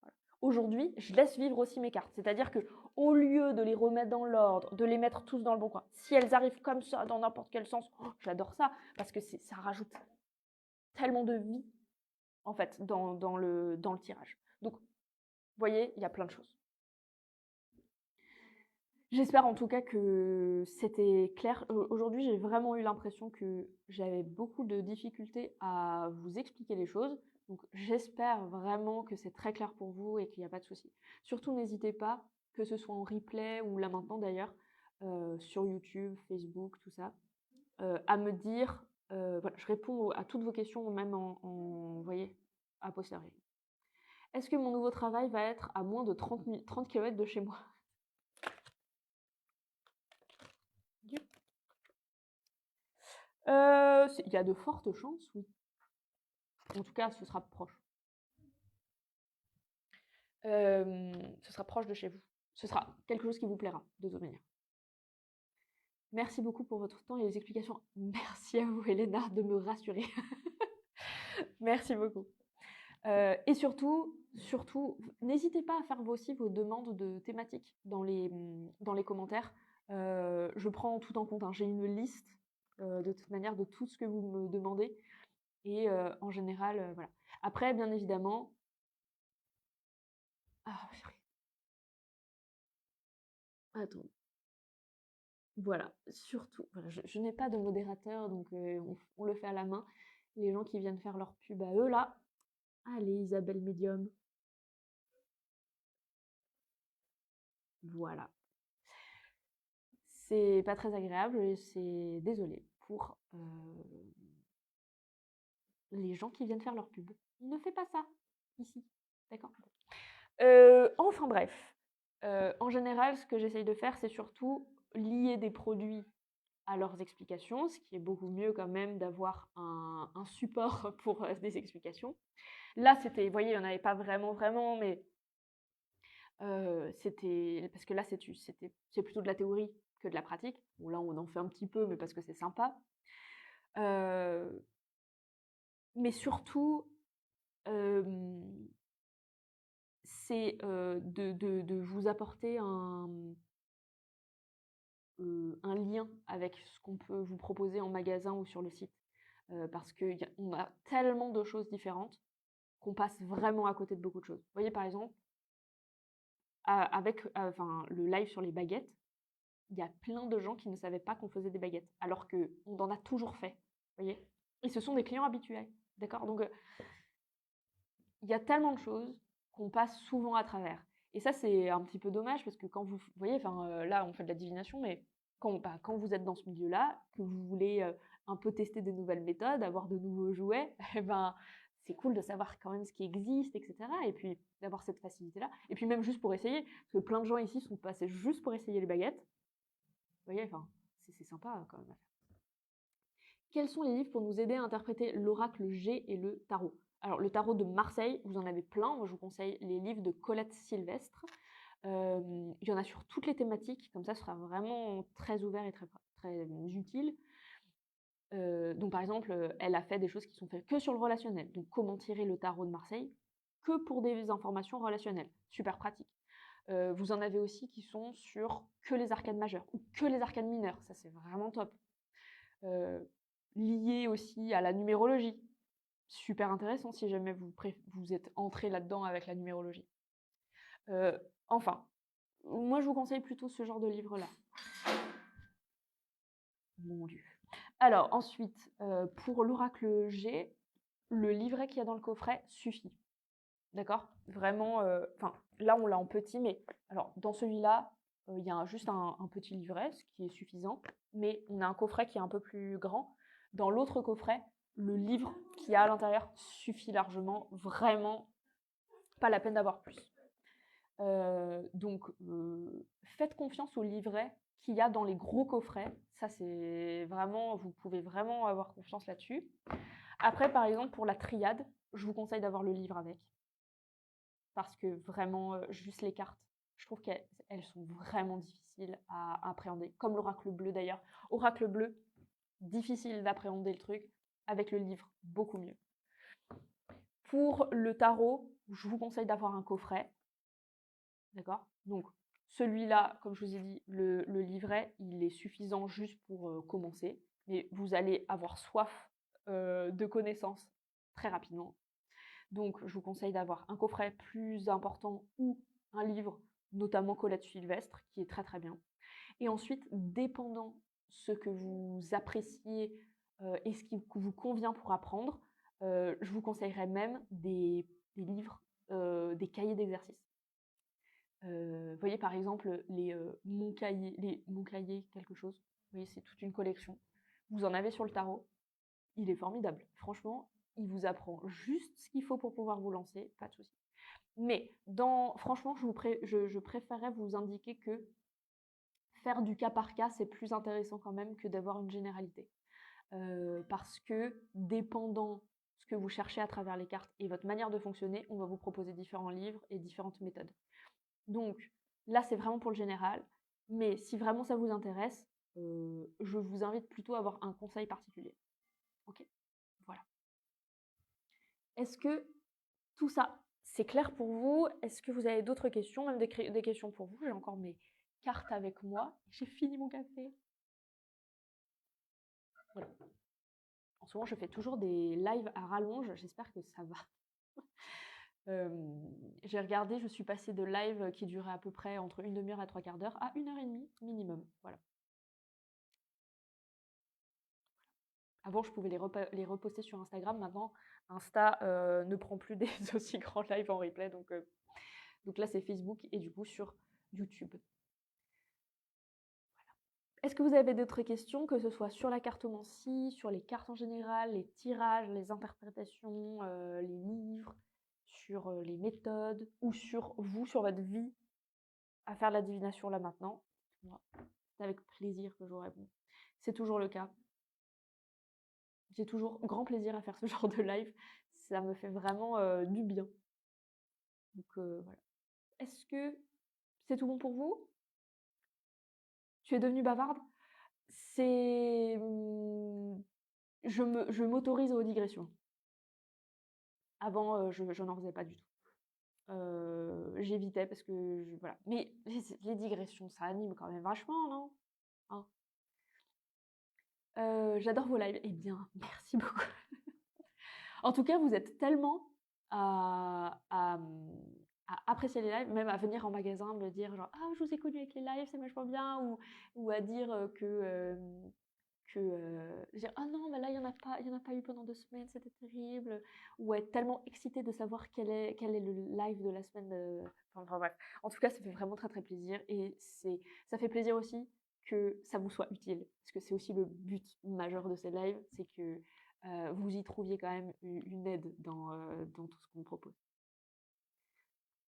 [SPEAKER 1] Voilà. Aujourd'hui, je laisse vivre aussi mes cartes. C'est-à-dire que au lieu de les remettre dans l'ordre, de les mettre tous dans le bon coin, si elles arrivent comme ça, dans n'importe quel sens, j'adore ça, parce que ça rajoute tellement de vie, en fait, dans le tirage. Donc, vous voyez, il y a plein de choses. J'espère en tout cas que c'était clair. Aujourd'hui, j'ai vraiment eu l'impression que j'avais beaucoup de difficultés à vous expliquer les choses. Donc j'espère vraiment que c'est très clair pour vous et qu'il n'y a pas de souci. Surtout, n'hésitez pas, que ce soit en replay ou là maintenant d'ailleurs, sur YouTube, Facebook, tout ça, à me dire, voilà, je réponds à toutes vos questions, même vous voyez, a posteriori. Est-ce que mon nouveau travail va être à moins de 30 km de chez moi? Il y a de fortes chances, oui. En tout cas, ce sera proche. Ce sera proche de chez vous. Ce sera quelque chose qui vous plaira, de toute manière. Merci beaucoup pour votre temps et les explications. Merci à vous, Elena, de me rassurer. Merci beaucoup. Et surtout, n'hésitez pas à faire aussi vos demandes de thématiques dans les commentaires. Je prends tout en compte, hein. J'ai une liste, de toute manière, de tout ce que vous me demandez. Et en général, voilà. Après, bien évidemment... Ah, attends. Voilà, surtout, voilà, je n'ai pas de modérateur, donc on le fait à la main. Les gens qui viennent faire leur pub à eux, là, allez, Isabelle Medium. Voilà. C'est pas très agréable et c'est désolé pour les gens qui viennent faire leur pub. On ne fait pas ça ici, d'accord? Enfin bref, en général, ce que j'essaye de faire, c'est surtout lier des produits à leurs explications, ce qui est beaucoup mieux quand même d'avoir un support pour des explications. Là, c'était, vous voyez, il n'y en avait pas vraiment, mais c'était, parce que là, c'est plutôt de la théorie que de la pratique. Bon, là, on en fait un petit peu, mais parce que c'est sympa. Mais surtout, c'est de vous apporter un lien avec ce qu'on peut vous proposer en magasin ou sur le site. Parce qu'on a tellement de choses différentes qu'on passe vraiment à côté de beaucoup de choses. Vous voyez, par exemple, avec le live sur les baguettes, il y a plein de gens qui ne savaient pas qu'on faisait des baguettes, alors qu'on en a toujours fait. Vous voyez? Et ce sont des clients habituels. D'accord? Donc, il y a tellement de choses qu'on passe souvent à travers. Et ça, c'est un petit peu dommage parce que quand vous voyez, enfin, là, on fait de la divination, mais quand vous êtes dans ce milieu-là, que vous voulez, un peu tester des nouvelles méthodes, avoir de nouveaux jouets, et ben, c'est cool de savoir quand même ce qui existe et cetera et puis d'avoir cette facilité-là et puis même juste pour essayer, parce que plein de gens ici sont passés juste pour essayer les baguettes. Vous voyez, enfin, c'est sympa, quand même à faire. Quels sont les livres pour nous aider à interpréter l'oracle G et le tarot? Alors, le tarot de Marseille, vous en avez plein. Moi, je vous conseille les livres de Colette Sylvestre. Il y en a sur toutes les thématiques, comme ça, ce sera vraiment très ouvert et très utile. Donc, par exemple, elle a fait des choses qui sont faites que sur le relationnel. Donc, comment tirer le tarot de Marseille que pour des informations relationnelles. Super pratique. Vous en avez aussi qui sont sur que les arcanes majeures ou que les arcanes mineures. Ça, c'est vraiment top. Lié aussi à la numérologie. Super intéressant si jamais vous êtes entré là-dedans avec la numérologie. Enfin, moi je vous conseille plutôt ce genre de livre-là. Mon Dieu. Alors ensuite, pour l'oracle G, le livret qu'il y a dans le coffret suffit. D'accord? Vraiment, enfin, là on l'a en petit, mais alors dans celui-là, il y a juste un petit livret, ce qui est suffisant, mais on a un coffret qui est un peu plus grand. Dans l'autre coffret, le livre qu'il y a à l'intérieur suffit largement, vraiment pas la peine d'avoir plus. Donc, faites confiance au livret qu'il y a dans les gros coffrets. Ça, c'est vraiment, vous pouvez vraiment avoir confiance là-dessus. Après, par exemple, pour la triade, je vous conseille d'avoir le livre avec. Parce que vraiment, juste les cartes, je trouve qu'elles sont vraiment difficiles à appréhender. Comme l'oracle bleu d'ailleurs. Oracle bleu, difficile d'appréhender le truc. Avec le livre, beaucoup mieux. Pour le tarot, je vous conseille d'avoir un coffret. D'accord? Donc, celui-là, comme je vous ai dit, le livret, il est suffisant juste pour commencer. Mais vous allez avoir soif de connaissances très rapidement. Donc, je vous conseille d'avoir un coffret plus important ou un livre, notamment Colette Sylvestre, qui est très très bien. Et ensuite, dépendant ce que vous appréciez et ce qui vous convient pour apprendre, je vous conseillerais même des livres, des cahiers d'exercices. Vous voyez par exemple Mon cahier quelque chose. Vous voyez, c'est toute une collection. Vous en avez sur le tarot. Il est formidable. Franchement, il vous apprend juste ce qu'il faut pour pouvoir vous lancer, pas de souci. Mais franchement, je préférerais vous indiquer que faire du cas par cas, c'est plus intéressant quand même que d'avoir une généralité. Parce que dépendant ce que vous cherchez à travers les cartes et votre manière de fonctionner, on va vous proposer différents livres et différentes méthodes. Donc là, c'est vraiment pour le général. Mais si vraiment ça vous intéresse, je vous invite plutôt à avoir un conseil particulier. Ok? Voilà. Est-ce que tout ça, c'est clair pour vous? Est-ce que vous avez d'autres questions, même des questions pour vous? J'ai encore mes cartes avec moi. J'ai fini mon café. Voilà. En ce moment, je fais toujours des lives à rallonge. J'espère que ça va. J'ai regardé, je suis passée de live qui durait à peu près entre une demi-heure et 3/4 d'heure à 1h30 minimum. Voilà. Avant, je pouvais les reposter sur Instagram. Maintenant, Insta ne prend plus des aussi grands lives en replay. Donc là, c'est Facebook et du coup sur YouTube. Voilà. Est-ce que vous avez d'autres questions, que ce soit sur la cartomancie, sur les cartes en général, les tirages, les interprétations, les livres, sur les méthodes ou sur vous, sur votre vie à faire de la divination là maintenant? C'est avec plaisir que je vous réponds. C'est toujours le cas. J'ai toujours grand plaisir à faire ce genre de live. Ça me fait vraiment du bien. Donc voilà. Est-ce que c'est tout bon pour vous? Tu es devenue bavarde? C'est je m'autorise aux digressions. Avant, je n'en faisais pas du tout. J'évitais parce que voilà. Mais les digressions, ça anime quand même vachement, non? Hein? J'adore vos lives. Eh bien, merci beaucoup. En tout cas, vous êtes tellement à apprécier les lives, même à venir en magasin me dire genre: «Ah, je vous ai connu avec les lives, c'est vachement bien» ou à dire, que dire: «Ah non, mais là, il y en a pas eu pendant 2 semaines, c'était terrible», ou être tellement excité de savoir quel est le live de la semaine, enfin bref. En tout cas, ça fait vraiment très, très plaisir et ça fait plaisir aussi que ça vous soit utile. Parce que c'est aussi le but majeur de ces lives, c'est que, vous y trouviez quand même une aide dans tout ce qu'on propose.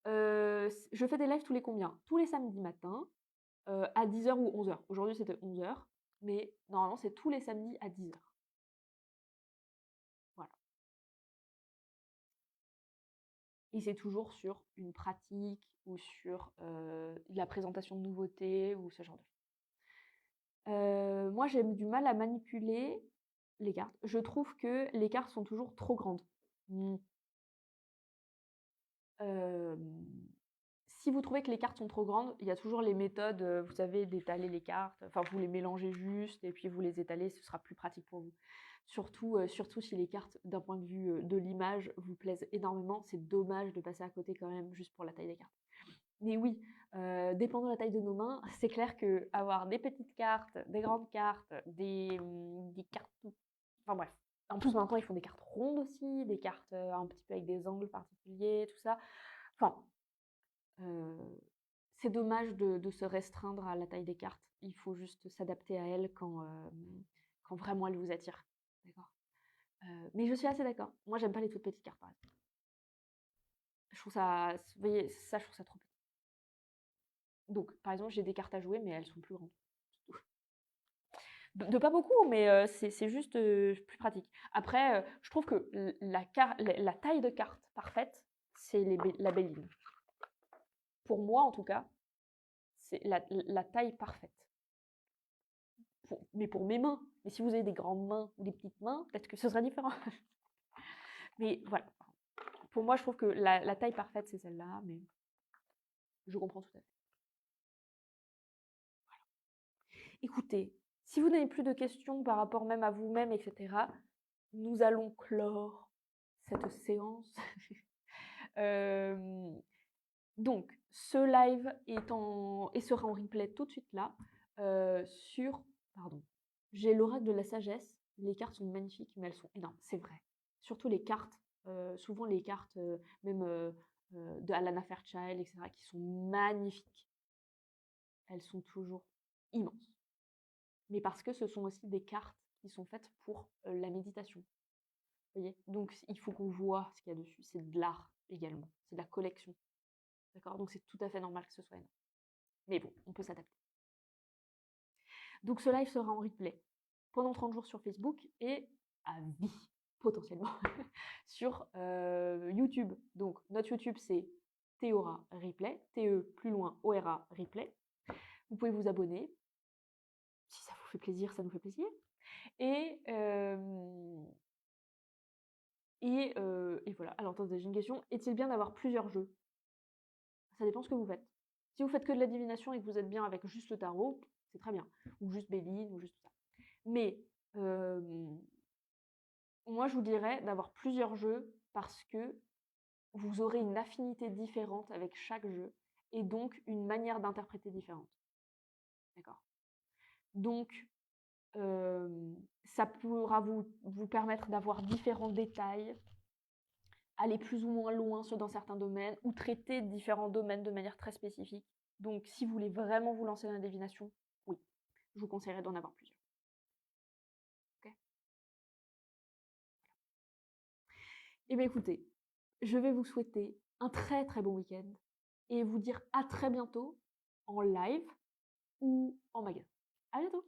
[SPEAKER 1] Je fais des lives tous les combien? Tous les samedis matins, à 10 heures ou 11 heures. Aujourd'hui, c'était 11 heures, mais normalement, c'est tous les samedis à 10 heures. Voilà. Et c'est toujours sur une pratique ou sur, la présentation de nouveautés ou ce genre de choses. Moi, j'ai du mal à manipuler les cartes. Je trouve que les cartes sont toujours trop grandes. Mmh. Si vous trouvez que les cartes sont trop grandes, il y a toujours les méthodes, vous savez, d'étaler les cartes. Enfin, vous les mélangez juste et puis vous les étalez, ce sera plus pratique pour vous. Surtout si les cartes, d'un point de vue, de l'image, vous plaisent énormément, c'est dommage de passer à côté quand même juste pour la taille des cartes. Mais oui, dépendant de la taille de nos mains, c'est clair qu'avoir des petites cartes, des grandes cartes, des cartes enfin bref. En plus, maintenant, ils font des cartes rondes aussi, des cartes, un petit peu avec des angles particuliers, tout ça. Enfin, c'est dommage de se restreindre à la taille des cartes. Il faut juste s'adapter à elles quand vraiment elles vous attirent. D'accord? Mais je suis assez d'accord. Moi, j'aime pas les toutes petites cartes, par exemple. Je trouve ça vous voyez, ça, je trouve ça trop petit. Donc, par exemple, j'ai des cartes à jouer, mais elles sont plus grandes. De pas beaucoup, mais c'est juste, plus pratique. Après, je trouve que la taille de carte parfaite, c'est la Béline. Pour moi, en tout cas, c'est la taille parfaite. Mais pour mes mains. Mais si vous avez des grandes mains ou des petites mains, peut-être que ce sera différent. Mais voilà. Pour moi, je trouve que la taille parfaite, c'est celle-là, mais je comprends tout à fait. Écoutez, si vous n'avez plus de questions par rapport même à vous-même, etc., nous allons clore cette séance. Donc, ce live et sera en replay tout de suite là, sur pardon, j'ai l'oracle de la sagesse. Les cartes sont magnifiques, mais elles sont énormes, c'est vrai. Surtout les cartes, souvent les cartes, même, de Alana Fairchild et cetera, qui sont magnifiques. Elles sont toujours immenses. Mais parce que ce sont aussi des cartes qui sont faites pour, la méditation. Vous voyez? Donc il faut qu'on voit ce qu'il y a dessus. C'est de l'art également, c'est de la collection. D'accord? Donc c'est tout à fait normal que ce soit énorme. Mais bon, on peut s'adapter. Donc ce live sera en replay pendant 30 jours sur Facebook et à vie, potentiellement, sur YouTube. Donc notre YouTube, c'est Théora Replay, TE plus loin ORA Replay. Vous pouvez vous abonner. Si ça vous fait plaisir, ça nous fait plaisir. Et, voilà. Alors attendez, j'ai une question. Est-il bien d'avoir plusieurs jeux? Ça dépend ce que vous faites. Si vous faites que de la divination et que vous êtes bien avec juste le tarot, c'est très bien. Ou juste Béline, ou juste tout ça. Mais moi, je vous dirais d'avoir plusieurs jeux parce que vous aurez une affinité différente avec chaque jeu et donc une manière d'interpréter différente. D'accord? Donc, ça pourra vous permettre d'avoir différents détails, aller plus ou moins loin dans certains domaines ou traiter différents domaines de manière très spécifique. Donc, si vous voulez vraiment vous lancer dans la divination, oui, je vous conseillerais d'en avoir plusieurs. Ok? Eh bien, écoutez, je vais vous souhaiter un très très bon week-end et vous dire à très bientôt en live ou en magasin. À bientôt!